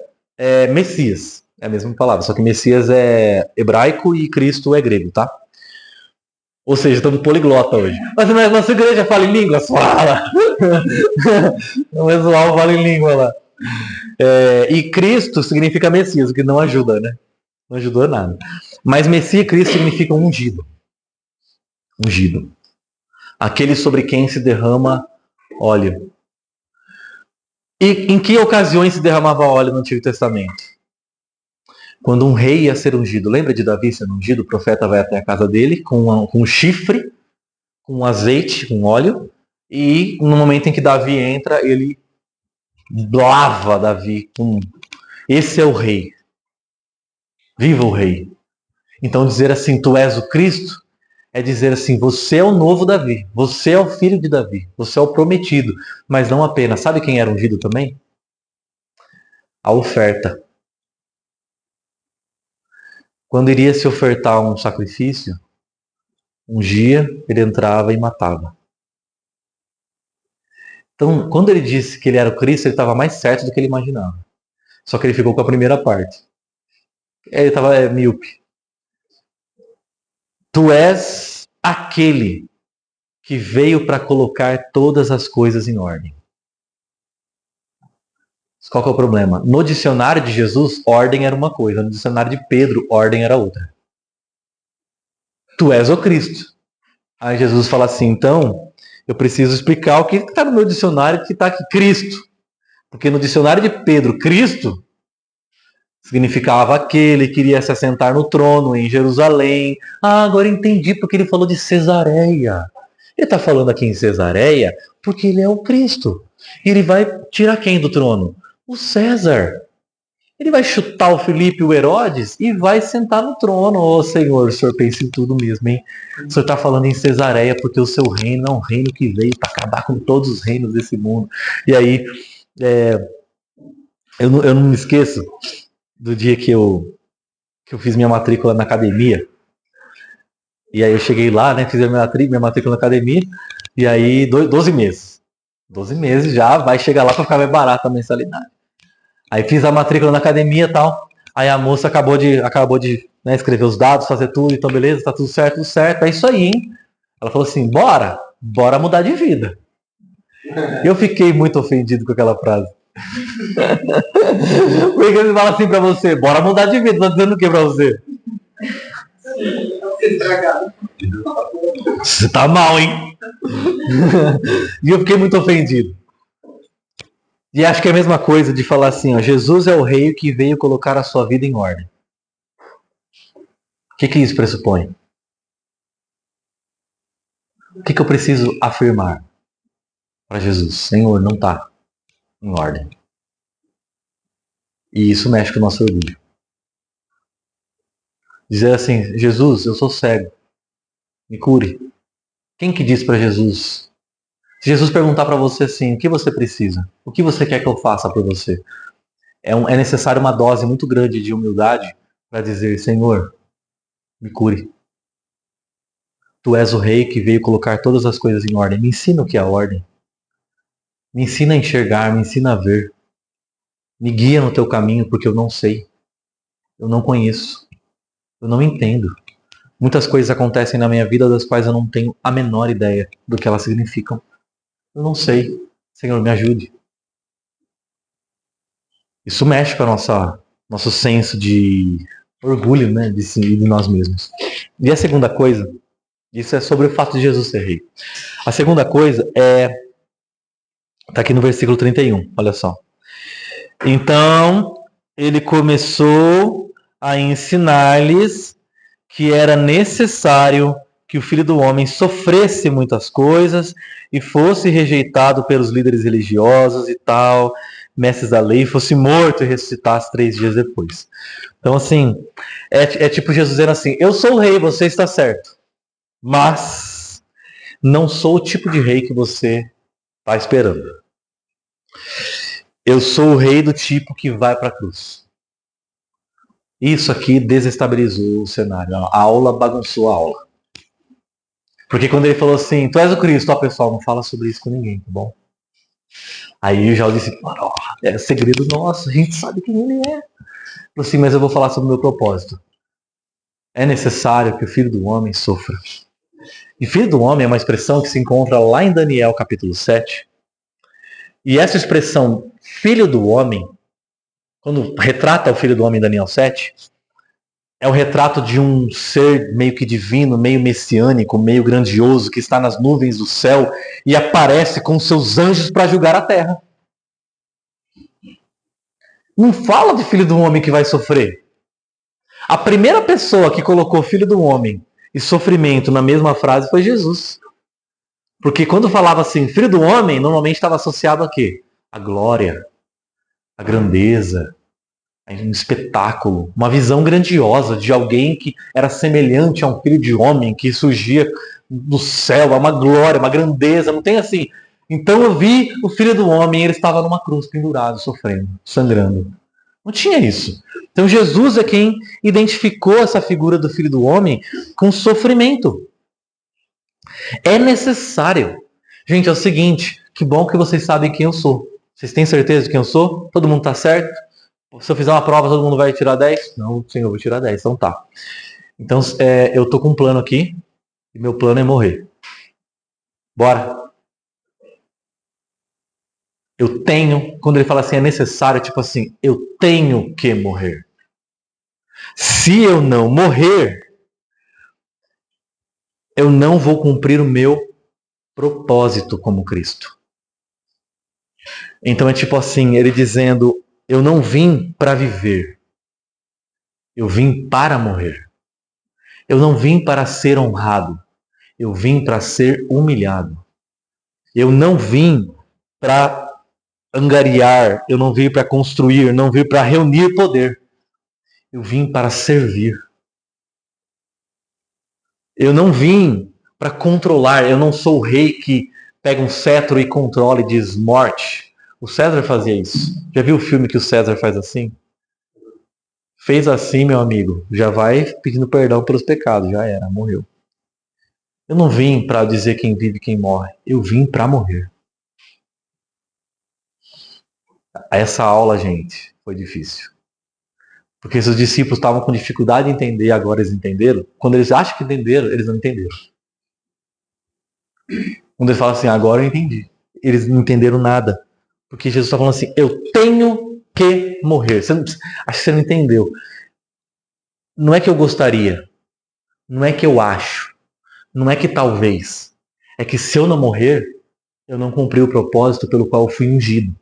Messias. É a mesma palavra, só que Messias é hebraico e Cristo é grego, tá? Ou seja, estamos poliglota hoje. Mas nossa igreja fala em línguas? Fala! O pessoal fala em língua lá. E Cristo significa Messias, o que não ajuda, né? Não ajudou nada. Mas Messias e Cristo significam ungido. Ungido. Aquele sobre quem se derrama óleo. E em que ocasiões se derramava óleo no Antigo Testamento? Quando um rei ia ser ungido. Lembra de Davi sendo ungido? O profeta vai até a casa dele com um chifre, com azeite, com óleo. E no momento em que Davi entra, ele lava Davi. Esse é o rei. Viva o rei. Então dizer assim, tu és o Cristo, é dizer assim, você é o novo Davi. Você é o filho de Davi. Você é o prometido. Mas não apenas. Sabe quem era ungido também? A oferta. Quando iria se ofertar um sacrifício, ungia, ele entrava e matava. Então, quando ele disse que ele era o Cristo, ele estava mais certo do que ele imaginava. Só que ele ficou com a primeira parte. Ele estava míope. Tu és aquele que veio para colocar todas as coisas em ordem. Qual que é o problema? No dicionário de Jesus, ordem era uma coisa. No dicionário de Pedro, ordem era outra. Tu és o Cristo. Aí Jesus fala assim, então, eu preciso explicar o que está no meu dicionário que está aqui, Cristo. Porque no dicionário de Pedro, Cristo significava aquele que iria se assentar no trono em Jerusalém. Ah, agora entendi porque ele falou de Cesareia. Ele está falando aqui em Cesareia porque ele é o Cristo. E ele vai tirar quem do trono? O César. Ele vai chutar o Filipe e o Herodes e vai sentar no trono. Ô Senhor, o Senhor pensa em tudo mesmo, hein? O Senhor está falando em Cesareia porque o seu reino é um reino que veio para acabar com todos os reinos desse mundo. E aí, eu não me esqueço do dia que eu fiz minha matrícula na academia. E aí eu cheguei lá, né? Fiz a minha matrícula na academia. E aí, 12 meses. 12 meses já vai chegar lá para ficar mais barata a mensalidade. Aí fiz a matrícula na academia e tal. Aí a moça acabou de escrever os dados, fazer tudo. Então, beleza, tá tudo certo, tudo certo. É isso aí, hein? Ela falou assim, bora mudar de vida. Eu fiquei muito ofendido com aquela frase. Porque ele fala assim pra você, bora mudar de vida. Tá dizendo o que pra você? Você tá mal, hein? E eu fiquei muito ofendido. E acho que é a mesma coisa de falar assim, ó, Jesus é o rei que veio colocar a sua vida em ordem. O que isso pressupõe? O que eu preciso afirmar para Jesus? Senhor, não está em ordem. E isso mexe com o nosso orgulho. Dizer assim, Jesus, eu sou cego, me cure. Quem que diz para Jesus? Se Jesus perguntar para você assim, o que você precisa? O que você quer que eu faça por você? É necessário uma dose muito grande de humildade para dizer, Senhor, me cure. Tu és o rei que veio colocar todas as coisas em ordem. Me ensina o que é a ordem. Me ensina a enxergar, me ensina a ver. Me guia no teu caminho, porque eu não sei. Eu não conheço. Eu não entendo. Muitas coisas acontecem na minha vida das quais eu não tenho a menor ideia do que elas significam. Eu não sei. Senhor, me ajude. Isso mexe com a nosso senso de orgulho, né, de si e de nós mesmos. E a segunda coisa, isso é sobre o fato de Jesus ser rei. A segunda coisa está aqui no versículo 31, olha só. Então, ele começou a ensinar-lhes que era necessário que o Filho do Homem sofresse muitas coisas e fosse rejeitado pelos líderes religiosos e tal, mestres da lei, fosse morto e ressuscitasse 3 dias depois. Então, assim, é tipo Jesus dizendo assim, eu sou o rei, você está certo, mas não sou o tipo de rei que você está esperando. Eu sou o rei do tipo que vai para a cruz. Isso aqui desestabilizou o cenário. A aula bagunçou a aula. Porque quando ele falou assim, tu és o Cristo, ó pessoal, não fala sobre isso com ninguém, tá bom? Aí já disse, ó, é segredo nosso, a gente sabe quem ele é. Falei assim, mas eu vou falar sobre o meu propósito. É necessário que o Filho do Homem sofra. E Filho do Homem é uma expressão que se encontra lá em Daniel capítulo 7. E essa expressão, Filho do Homem, quando retrata o Filho do Homem em Daniel 7, é o retrato de um ser meio que divino, meio messiânico, meio grandioso, que está nas nuvens do céu e aparece com seus anjos para julgar a terra. Não fala de Filho do Homem que vai sofrer. A primeira pessoa que colocou Filho do Homem e sofrimento na mesma frase foi Jesus. Porque quando falava assim, Filho do Homem, normalmente estava associado a quê? A glória, a grandeza, um espetáculo, uma visão grandiosa de alguém que era semelhante a um filho de homem que surgia do céu, uma glória, uma grandeza, não tem assim. Então eu vi o Filho do Homem, ele estava numa cruz pendurado, sofrendo, sangrando. Não tinha isso. Então Jesus é quem identificou essa figura do Filho do Homem com sofrimento. É necessário. Gente, é o seguinte, que bom que vocês sabem quem eu sou. Vocês têm certeza de quem eu sou? Todo mundo está certo? Se eu fizer uma prova, todo mundo vai tirar 10? Não, sim, eu vou tirar 10, então tá. Então, eu tô com um plano aqui, e meu plano é morrer. Bora. Eu tenho, quando ele fala assim, é necessário, tipo assim, eu tenho que morrer. Se eu não morrer, eu não vou cumprir o meu propósito como Cristo. Então é tipo assim, ele dizendo, eu não vim para viver, eu vim para morrer. Eu não vim para ser honrado, eu vim para ser humilhado. Eu não vim para angariar, eu não vim para construir, não vim para reunir poder. Eu vim para servir. Eu não vim para controlar, eu não sou o rei que pega um cetro e controla e diz morte. O César fazia isso. Já viu o filme que o César faz assim? Fez assim, meu amigo, já vai pedindo perdão pelos pecados, já era, morreu. Eu não vim para dizer quem vive e quem morre, eu vim para morrer. Essa aula, gente, foi difícil. Porque se os discípulos estavam com dificuldade de entender, agora eles entenderam. Quando eles acham que entenderam, eles não entenderam. Quando eles falam assim, agora eu entendi. Eles não entenderam nada. Porque Jesus está falando assim, eu tenho que morrer. Acho que você não entendeu. Não é que eu gostaria. Não é que eu acho. Não é que talvez. É que se eu não morrer, eu não cumpri o propósito pelo qual eu fui ungido.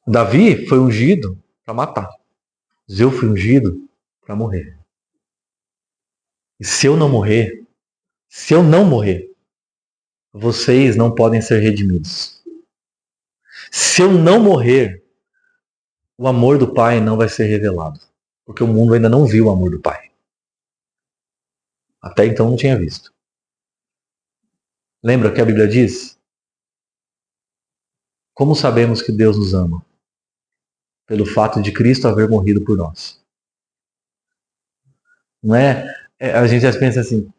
Davi foi ungido para matar. Eu fui ungido para morrer. E se eu não morrer, vocês não podem ser redimidos. Se eu não morrer, o amor do Pai não vai ser revelado. Porque o mundo ainda não viu o amor do Pai. Até então não tinha visto. Lembra o que a Bíblia diz? Como sabemos que Deus nos ama? Pelo fato de Cristo haver morrido por nós. Não é? A gente já pensa assim,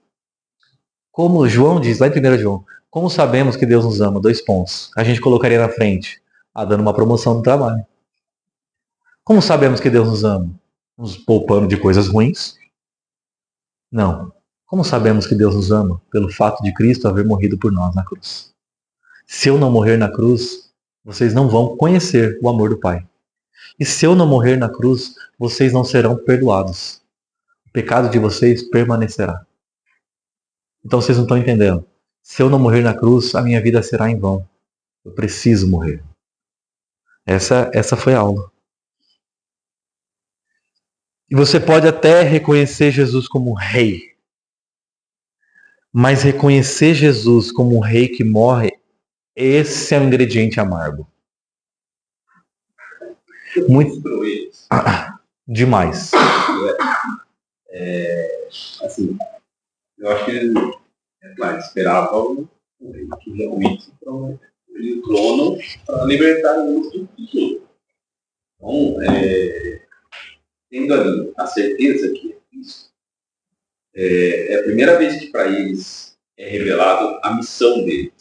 Como João diz, lá em 1 João, como sabemos que Deus nos ama? 2 pontos. A gente colocaria na frente, dando uma promoção no trabalho. Como sabemos que Deus nos ama? Nos poupando de coisas ruins? Não. Como sabemos que Deus nos ama? Pelo fato de Cristo haver morrido por nós na cruz. Se eu não morrer na cruz, vocês não vão conhecer o amor do Pai. E se eu não morrer na cruz, vocês não serão perdoados. O pecado de vocês permanecerá. Então vocês não estão entendendo. Se eu não morrer na cruz, a minha vida será em vão. Eu preciso morrer. Essa foi a aula. E você pode até reconhecer Jesus como rei. Mas reconhecer Jesus como um rei que morre, esse é um ingrediente amargo. Muito demais. Assim, eu acho que ele esperava o rei que realmente ele o trono para libertar o mundo do tudo. Então, tendo ali a certeza que é isso, é a primeira vez que para eles é revelado a missão dele.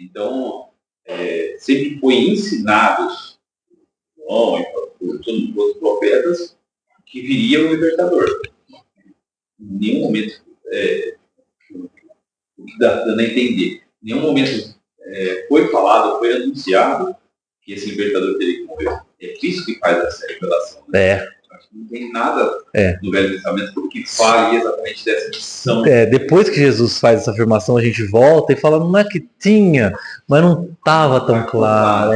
Então, sempre foi ensinados por todos os profetas que viria o libertador. Em nenhum momento, o que dá a entender, em nenhum momento foi falado, foi anunciado que esse libertador teria que morrer. É Cristo que faz essa revelação. Né? Não tem nada no Velho Testamento que fale exatamente dessa missão. Depois que Jesus faz essa afirmação, a gente volta e fala, não é que tinha, mas não estava tão claro.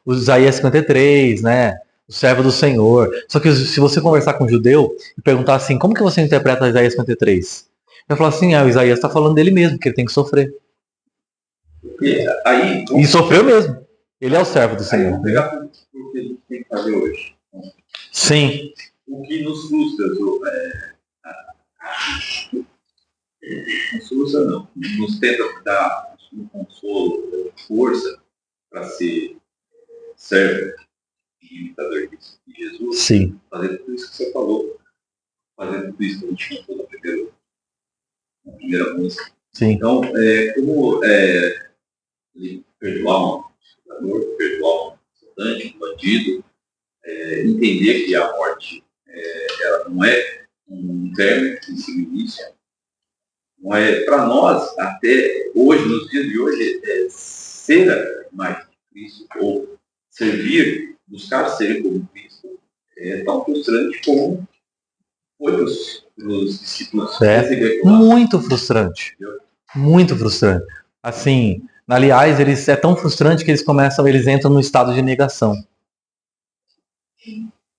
O Isaías 53, né? O servo do Senhor. Só que se você conversar com um judeu e perguntar assim, como que você interpreta Isaías 53? Vai falar assim, o Isaías está falando dele mesmo, que ele tem que sofrer. E sofreu mesmo. Ele é o servo do Senhor. Vamos pegar o que a gente tem que fazer hoje. Sim. O que nos frustra, nos tenta dar um consolo, força para ser servo e imitador de Jesus. Sim. Fazendo tudo isso que você falou, fazendo tudo isso que a gente contou na primeira música. Sim. Então, como perdoar um imitador, perdoar um assaltante, um bandido, entender que a morte ela não é um término em si início, não é para nós até hoje, nos dias de hoje, ser mais de Cristo ou servir, buscar ser como Cristo é tão frustrante como foi para os discípulos. Muito frustrante. Muito frustrante. Assim, aliás, é tão frustrante que eles entram no estado de negação.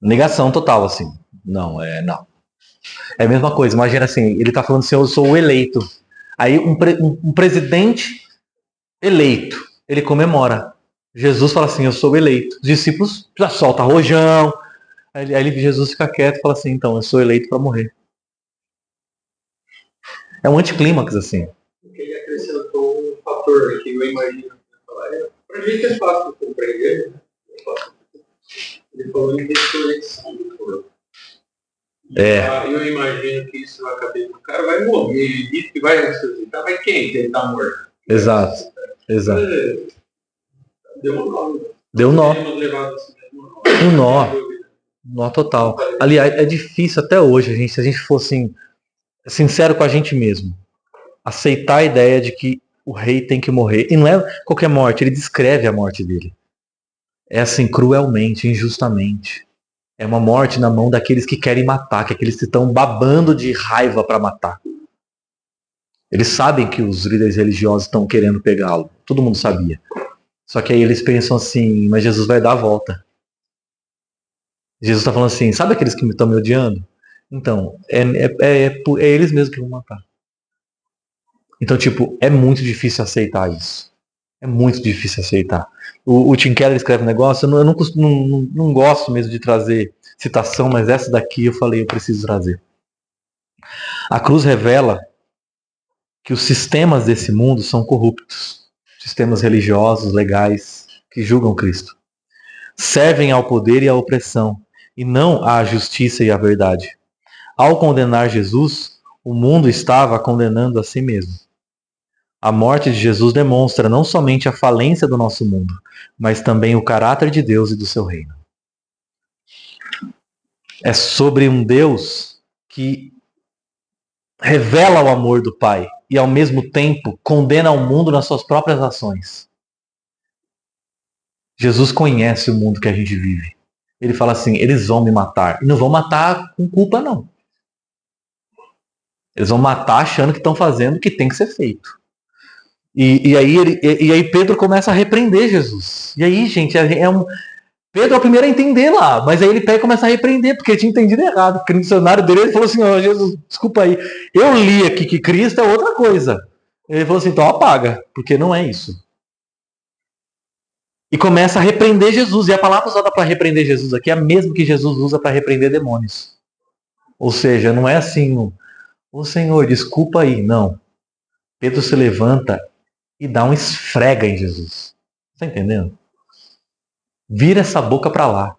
Negação total, assim. Não. É a mesma coisa. Imagina assim, ele está falando assim, eu sou o eleito. Aí um presidente eleito, ele comemora. Jesus fala assim, eu sou o eleito. Os discípulos já soltam rojão. Aí Jesus fica quieto e fala assim, então, eu sou eleito para morrer. É um anticlímax, assim. Porque ele acrescentou um fator que eu imagino para a gente é fácil de compreender, né? Ele falou em ressurreição do corpo. Eu imagino que isso vai caber pro cara, vai morrer, ele diz que vai ressuscitar, mas quem que ele está morto? Exato. Deu um nó. Um nó total. Aliás, é difícil até hoje, se a gente for assim, sincero com a gente mesmo, aceitar a ideia de que o rei tem que morrer. E não é qualquer morte, ele descreve a morte dele. É assim, cruelmente, injustamente. É uma morte na mão daqueles que querem matar, que é aqueles que estão babando de raiva para matar. Eles sabem que os líderes religiosos estão querendo pegá-lo. Todo mundo sabia. Só que aí eles pensam assim, mas Jesus vai dar a volta. Jesus está falando assim, sabe aqueles que estão me odiando? Então, é eles mesmos que vão matar. Então, é muito difícil aceitar isso. É muito difícil aceitar. O Tim Keller escreve um negócio, eu não gosto mesmo de trazer citação, mas essa daqui eu falei, eu preciso trazer. A cruz revela que os sistemas desse mundo são corruptos. Sistemas religiosos, legais, que julgam Cristo. Servem ao poder e à opressão, e não à justiça e à verdade. Ao condenar Jesus, o mundo estava condenando a si mesmo. A morte de Jesus demonstra não somente a falência do nosso mundo, mas também o caráter de Deus e do seu reino. É sobre um Deus que revela o amor do Pai e, ao mesmo tempo, condena o mundo nas suas próprias ações. Jesus conhece o mundo que a gente vive. Ele fala assim, eles vão me matar. E não vão matar com culpa, não. Eles vão matar achando que estão fazendo o que tem que ser feito. E aí Pedro começa a repreender Jesus. E aí, gente, Pedro é o primeiro a entender lá, mas aí ele pega e começa a repreender, porque ele tinha entendido errado. Porque no dicionário dele ele falou assim, ó, Jesus, desculpa aí, eu li aqui que Cristo é outra coisa. Ele falou assim, então apaga, porque não é isso. E começa a repreender Jesus. E a palavra usada para repreender Jesus aqui é a mesma que Jesus usa para repreender demônios. Ou seja, não é assim, ô Senhor, desculpa aí, não. Pedro se levanta e dá um esfrega em Jesus. Está entendendo? Vira essa boca para lá.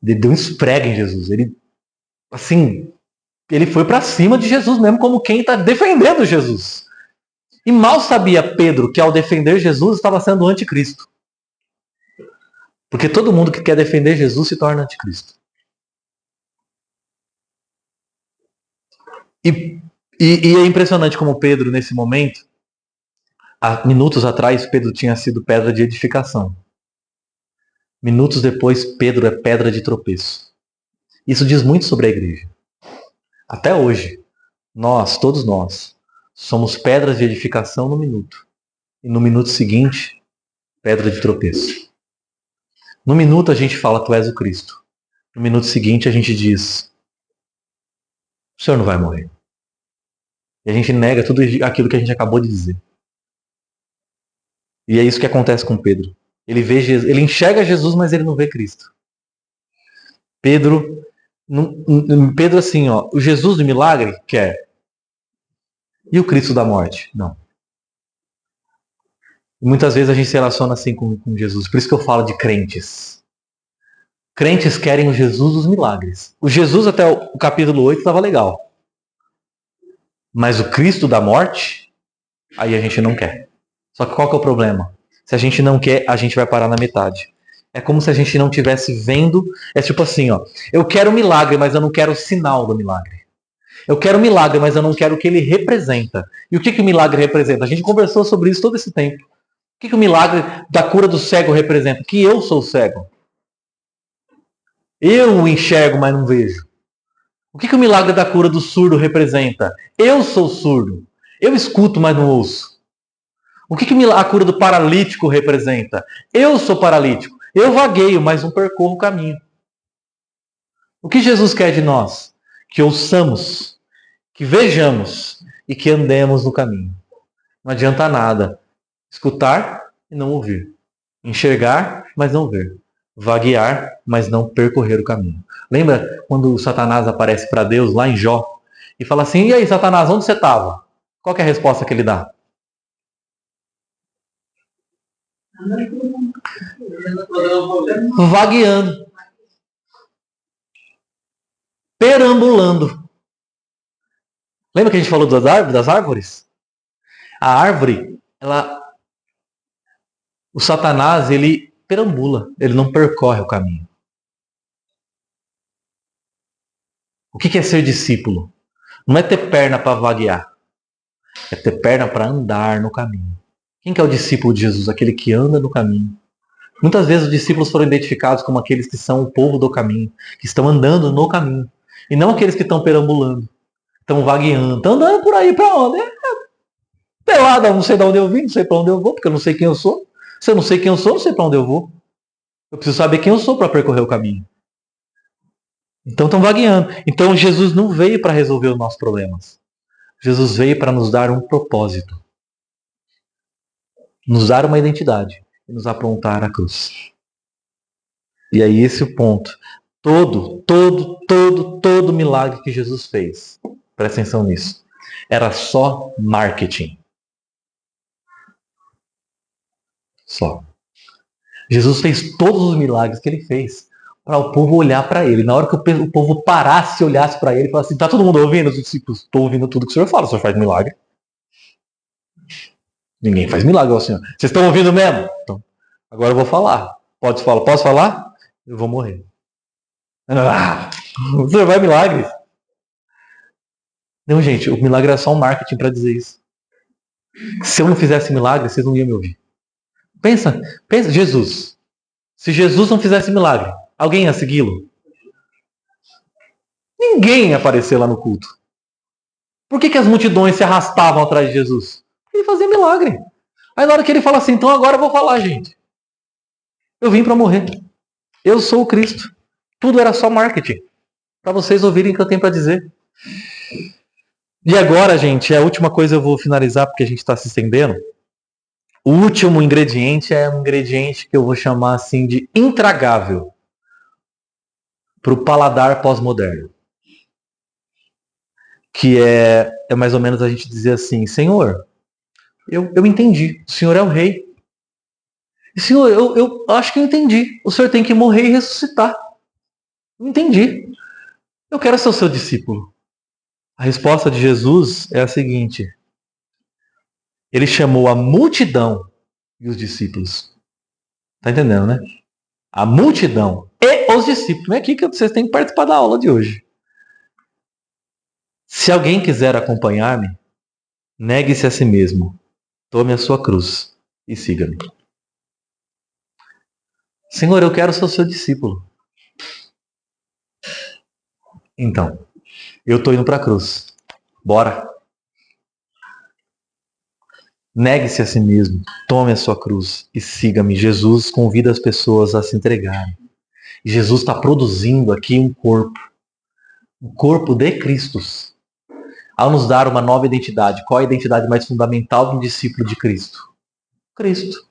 Ele deu um esfrega em Jesus. Ele foi para cima de Jesus mesmo, como quem está defendendo Jesus. E mal sabia Pedro que ao defender Jesus estava sendo anticristo. Porque todo mundo que quer defender Jesus se torna anticristo. E é impressionante como Pedro, nesse momento, há minutos atrás, Pedro tinha sido pedra de edificação. Minutos depois, Pedro é pedra de tropeço. Isso diz muito sobre a igreja. Até hoje, todos nós, somos pedras de edificação no minuto. E no minuto seguinte, pedra de tropeço. No minuto a gente fala, tu és o Cristo. No minuto seguinte a gente diz, o Senhor não vai morrer. E a gente nega tudo aquilo que a gente acabou de dizer. E é isso que acontece com Pedro. Ele enxerga Jesus, mas ele não vê Cristo. Pedro assim, ó, o Jesus do milagre quer. E o Cristo da morte? Não. Muitas vezes a gente se relaciona assim com Jesus. Por isso que eu falo de crentes. Crentes querem o Jesus dos milagres. O Jesus até o capítulo 8 estava legal. Mas o Cristo da morte, aí a gente não quer. Só que qual que é o problema? Se a gente não quer, a gente vai parar na metade. É como se a gente não estivesse vendo. É tipo assim, ó. Eu quero o milagre, mas eu não quero o sinal do milagre. Eu quero o milagre, mas eu não quero o que ele representa. E o que o milagre representa? A gente conversou sobre isso todo esse tempo. O que o milagre da cura do cego representa? Que eu sou cego. Eu o enxergo, mas não vejo. O que o milagre da cura do surdo representa? Eu sou surdo. Eu escuto, mas não ouço. O que a cura do paralítico representa? Eu sou paralítico. Eu vagueio, mas não percorro o caminho. O que Jesus quer de nós? Que ouçamos, que vejamos e que andemos no caminho. Não adianta nada escutar e não ouvir. Enxergar, mas não ver. Vaguear, mas não percorrer o caminho. Lembra quando o Satanás aparece para Deus lá em Jó e fala assim, e aí Satanás, onde você estava? Qual que é a resposta que ele dá? Vagueando. Perambulando. Lembra que a gente falou das árvores? A árvore, o Satanás, ele perambula, ele não percorre o caminho. O que é ser discípulo? Não é ter perna para vaguear, é ter perna para andar no caminho. Quem que é o discípulo de Jesus? Aquele que anda no caminho. Muitas vezes os discípulos foram identificados como aqueles que são o povo do caminho, que estão andando no caminho, e não aqueles que estão perambulando, estão vagueando, estão andando por aí para onde? Pelada, não sei de onde eu vim, não sei para onde eu vou, porque eu não sei quem eu sou. Se eu não sei quem eu sou, não sei para onde eu vou. Eu preciso saber quem eu sou para percorrer o caminho. Então estão vagueando. Então Jesus não veio para resolver os nossos problemas. Jesus veio para nos dar um propósito. Nos dar uma identidade e nos aprontar à cruz. E aí esse é o ponto. Todo milagre que Jesus fez, presta atenção nisso, era só marketing. Só. Jesus fez todos os milagres que ele fez para o povo olhar para ele. Na hora que o povo parasse e olhasse para ele, falasse assim, tá todo mundo ouvindo? Os discípulos, estou ouvindo tudo que o senhor fala, o senhor faz milagre. Ninguém faz milagre ao senhor. Vocês estão ouvindo mesmo? Então, agora eu vou falar. Posso falar? Eu vou morrer. O senhor vai milagre? Não, gente, o milagre é só um marketing para dizer isso. Se eu não fizesse milagre, vocês não iam me ouvir. Pensa, Jesus. Se Jesus não fizesse milagre, alguém ia segui-lo? Ninguém ia aparecer lá no culto. Por que as multidões se arrastavam atrás de Jesus? Ele fazia milagre. Aí na hora que ele fala assim, então agora eu vou falar, gente. Eu vim para morrer. Eu sou o Cristo. Tudo era só marketing. Para vocês ouvirem o que eu tenho para dizer. E agora, gente, a última coisa eu vou finalizar porque a gente está se estendendo. O último ingrediente é um ingrediente que eu vou chamar assim de intragável para o paladar pós-moderno. Que é mais ou menos a gente dizer assim, Senhor, eu entendi, o Senhor é o rei. E, Senhor, eu acho que eu entendi. O Senhor tem que morrer e ressuscitar. Eu entendi. Eu quero ser o seu discípulo. A resposta de Jesus é a seguinte. Ele chamou a multidão e os discípulos. Tá entendendo, né? A multidão e os discípulos. É aqui que vocês têm que participar da aula de hoje. Se alguém quiser acompanhar-me, negue-se a si mesmo. Tome a sua cruz e siga-me. Senhor, eu quero ser o seu discípulo. Então, eu estou indo para a cruz. Bora. Negue-se a si mesmo, tome a sua cruz e siga-me. Jesus convida as pessoas a se entregarem. E Jesus está produzindo aqui um corpo de Cristo. Ao nos dar uma nova identidade, qual é a identidade mais fundamental de um discípulo de Cristo? Cristo.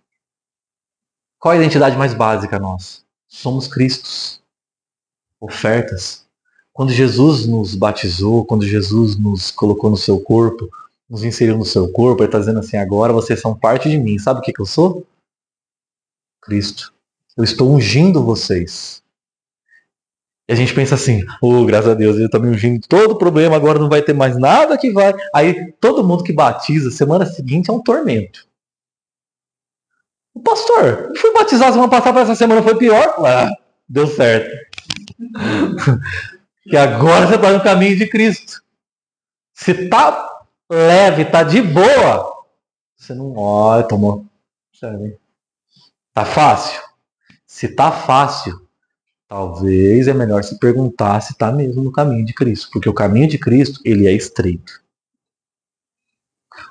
Qual é a identidade mais básica nossa? Somos Cristos. Ofertas. Quando Jesus nos batizou, quando Jesus nos colocou no seu corpo, nos inseriu no seu corpo, ele está dizendo assim, agora vocês são parte de mim. Sabe o que eu sou? Cristo. Eu estou ungindo vocês. E a gente pensa assim, graças a Deus, ele está me ungindo, todo problema, agora não vai ter mais nada que vai. Aí todo mundo que batiza, semana seguinte é um tormento. O pastor, eu fui batizar semana passada, essa semana foi pior. Deu certo. Que agora você está no caminho de Cristo. Se tá leve, tá de boa, você não olha, tomou. Tá fácil? Se tá fácil, talvez é melhor se perguntar se tá mesmo no caminho de Cristo. Porque o caminho de Cristo, ele é estreito.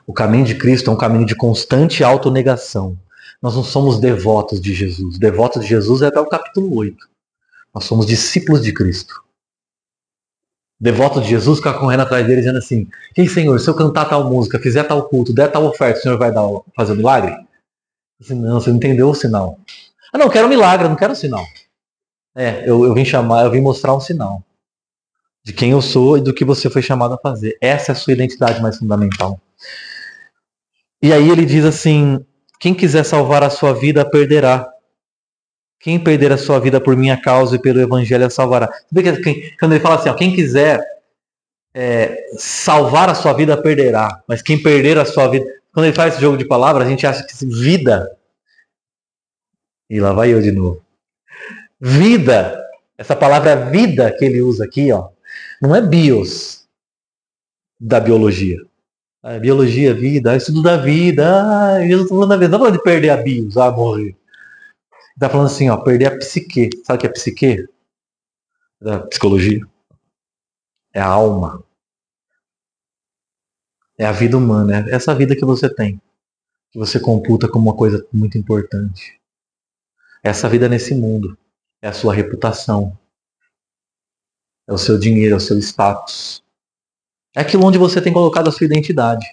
O caminho de Cristo é um caminho de constante autonegação. Nós não somos devotos de Jesus. Devotos de Jesus é até o capítulo 8. Nós somos discípulos de Cristo. Devoto de Jesus fica correndo atrás dele dizendo assim, ei Senhor, se eu cantar tal música, fizer tal culto, der tal oferta, o Senhor vai fazer um milagre? Assim, não, você não entendeu o sinal. Não, eu quero um milagre, eu não quero um sinal. Eu vim mostrar um sinal de quem eu sou e do que você foi chamado a fazer. Essa é a sua identidade mais fundamental. E aí ele diz assim, quem quiser salvar a sua vida, perderá. Quem perder a sua vida por minha causa e pelo evangelho a salvará. Quando ele fala assim, quem quiser salvar a sua vida, perderá. Mas quem perder a sua vida... Quando ele faz esse jogo de palavras, a gente acha que vida... E lá vai eu de novo. Vida, essa palavra vida que ele usa aqui, não é bios da biologia. Biologia, vida, estudo da vida. Jesus está falando da vida. Não está falando de perder a bios, morrer. Está falando assim, perder a psique. Sabe o que é psique? Da psicologia. É a alma. É a vida humana. É essa vida que você tem. Que você computa como uma coisa muito importante. Essa vida nesse mundo. É a sua reputação. É o seu dinheiro, é o seu status. É aquilo onde você tem colocado a sua identidade.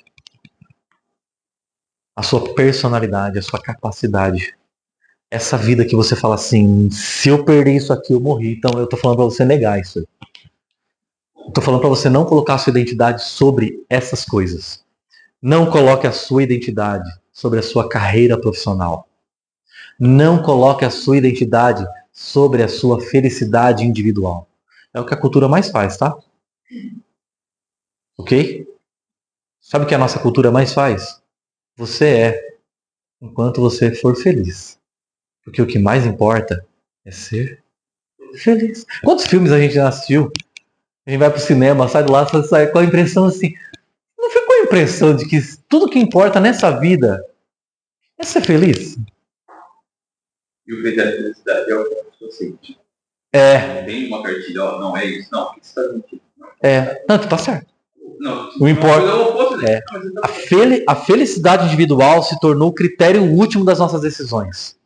A sua personalidade, a sua capacidade. Essa vida que você fala assim, se eu perder isso aqui, eu morri. Então eu tô falando para você negar isso. Eu tô falando para você não colocar a sua identidade sobre essas coisas. Não coloque a sua identidade sobre a sua carreira profissional. Não coloque a sua identidade sobre a sua felicidade individual. É o que a cultura mais faz, tá? Ok? Sabe o que a nossa cultura mais faz? Você é enquanto você for feliz. Porque o que mais importa é ser feliz. Quantos filmes a gente já assistiu? A gente vai pro cinema, sai de lá, sai com a impressão assim. Não ficou a impressão de que tudo que importa nessa vida é ser feliz? E o critério de felicidade é o que a pessoa sente. É. Não tem uma cartilha, ó, não é isso. Não, o que você está sentindo? Não, tu tá certo. Não, O importa é o oposto é dele. Não, mas ele tá a felicidade individual se tornou o critério último das nossas decisões.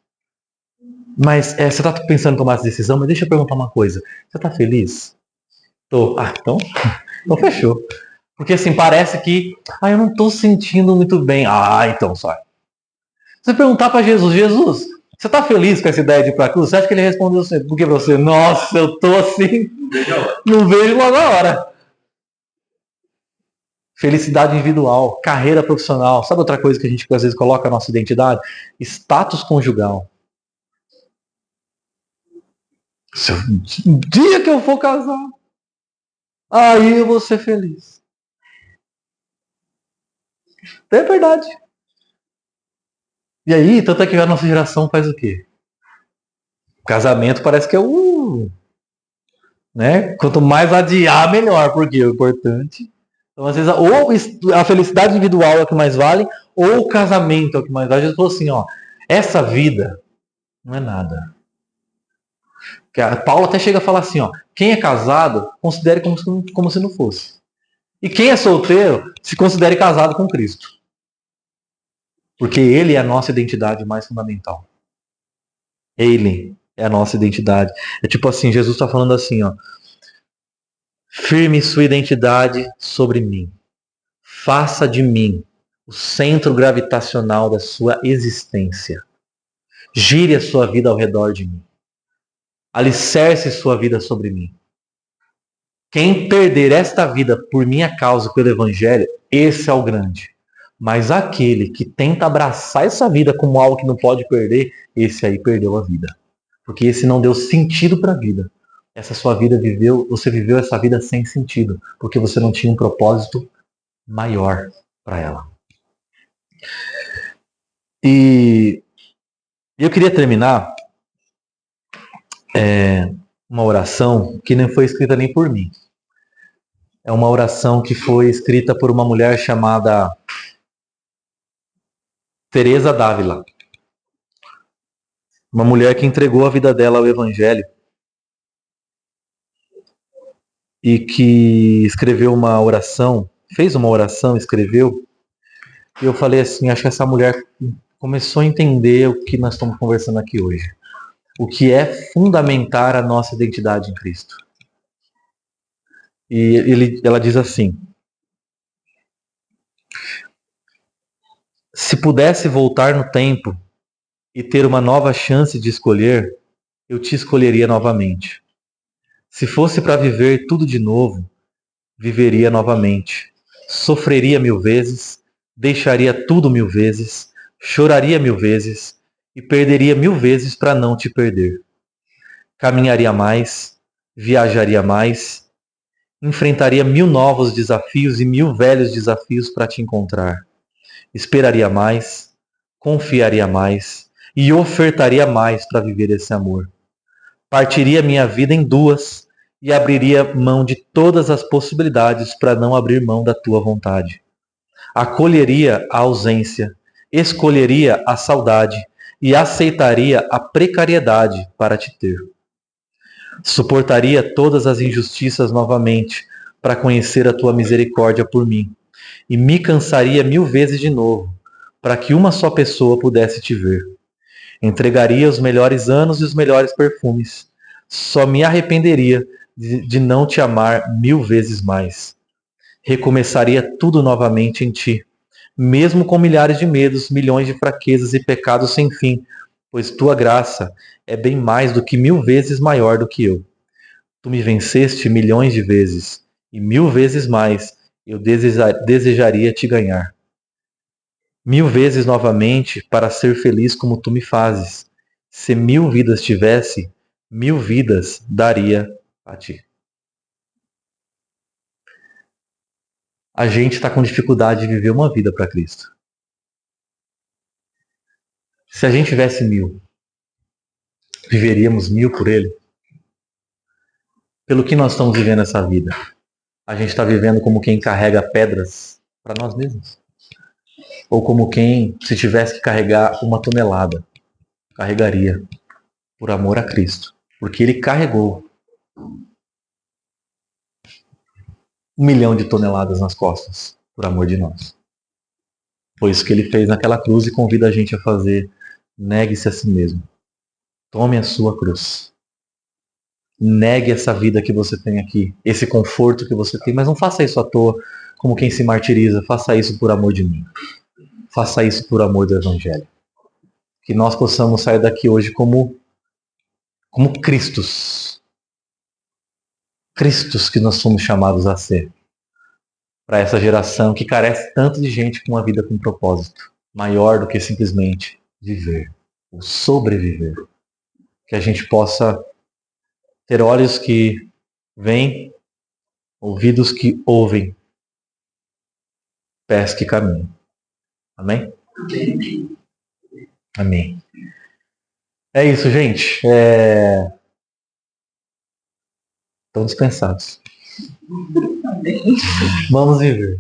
Mas você tá pensando em tomar essa decisão, mas deixa eu perguntar uma coisa. Você tá feliz? Tô. Então fechou. Porque assim, parece que eu não tô sentindo muito bem. Então sai. Se você perguntar para Jesus, você tá feliz com essa ideia de ir pra cruz? Você acha que ele respondeu assim? Porque você, nossa, eu tô assim, não vejo logo a hora. Felicidade individual, carreira profissional. Sabe outra coisa que a gente às vezes coloca na nossa identidade? Status conjugal. O dia que eu for casar, aí eu vou ser feliz. É verdade. E aí, tanto é que a nossa geração faz o quê? O casamento parece que é né? Quanto mais adiar, melhor, porque o importante. Então, às vezes, ou a felicidade individual é o que mais vale, ou o casamento é o que mais vale. Jesus falou assim, essa vida não é nada. Paulo até chega a falar assim, quem é casado, considere como se não fosse. E quem é solteiro, se considere casado com Cristo. Porque ele é a nossa identidade mais fundamental. Ele é a nossa identidade. É tipo assim, Jesus está falando assim, firme sua identidade sobre mim. Faça de mim o centro gravitacional da sua existência. Gire a sua vida ao redor de mim. Alicerce sua vida sobre mim. Quem perder esta vida por minha causa, pelo Evangelho, esse é o grande. Mas aquele que tenta abraçar essa vida como algo que não pode perder, esse aí perdeu a vida. Porque esse não deu sentido para a vida. Você viveu essa vida sem sentido, porque você não tinha um propósito maior para ela. E eu queria terminar uma oração que não foi escrita nem por mim. É uma oração que foi escrita por uma mulher chamada Teresa d'Ávila. Uma mulher que entregou a vida dela ao Evangelho e que escreveu uma oração, fez uma oração, escreveu. E eu falei assim, acho que essa mulher começou a entender o que nós estamos conversando aqui hoje. O que é fundamentar a nossa identidade em Cristo. E ela diz assim: se pudesse voltar no tempo e ter uma nova chance de escolher, eu te escolheria novamente. Se fosse para viver tudo de novo, viveria novamente. Sofreria 1000 vezes, deixaria tudo 1000 vezes, choraria 1000 vezes e perderia 1000 vezes para não te perder. Caminharia mais, viajaria mais, enfrentaria 1000 novos desafios e 1000 velhos desafios para te encontrar. Esperaria mais, confiaria mais e ofertaria mais para viver esse amor. Partiria minha vida em duas e abriria mão de todas as possibilidades para não abrir mão da tua vontade. Acolheria a ausência, escolheria a saudade e aceitaria a precariedade para te ter. Suportaria todas as injustiças novamente para conhecer a tua misericórdia por mim. E me cansaria 1000 vezes de novo, para que uma só pessoa pudesse te ver. Entregaria os melhores anos e os melhores perfumes. Só me arrependeria de não te amar 1000 vezes mais. Recomeçaria tudo novamente em ti, mesmo com milhares de medos, milhões de fraquezas e pecados sem fim, pois tua graça é bem mais do que 1000 vezes maior do que eu. Tu me venceste milhões de vezes, e 1000 vezes mais eu desejaria te ganhar. 1000 vezes novamente para ser feliz como tu me fazes. Se 1000 vidas tivesse, 1000 vidas daria a ti. A gente está com dificuldade de viver uma vida para Cristo. Se a gente tivesse 1000, viveríamos 1000 por Ele? Pelo que nós estamos vivendo essa vida? A gente está vivendo como quem carrega pedras para nós mesmos? Ou como quem, se tivesse que carregar 1 tonelada, carregaria por amor a Cristo? Porque Ele carregou 1 milhão de toneladas nas costas por amor de nós. Foi isso que Ele fez naquela cruz e convida a gente a fazer. Negue-se a si mesmo. Tome a sua cruz. Negue essa vida que você tem aqui, esse conforto que você tem, mas não faça isso à toa, como quem se martiriza. Faça isso por amor de mim. Faça isso por amor do Evangelho. Que nós possamos sair daqui hoje como Cristos. Cristos que nós somos chamados a ser. Para essa geração que carece tanto de gente com uma vida com propósito, maior do que simplesmente viver, ou sobreviver. Que a gente possa ter olhos que veem, ouvidos que ouvem, pés que caminham. Amém? Amém. É isso, gente. Estão dispensados. Vamos viver.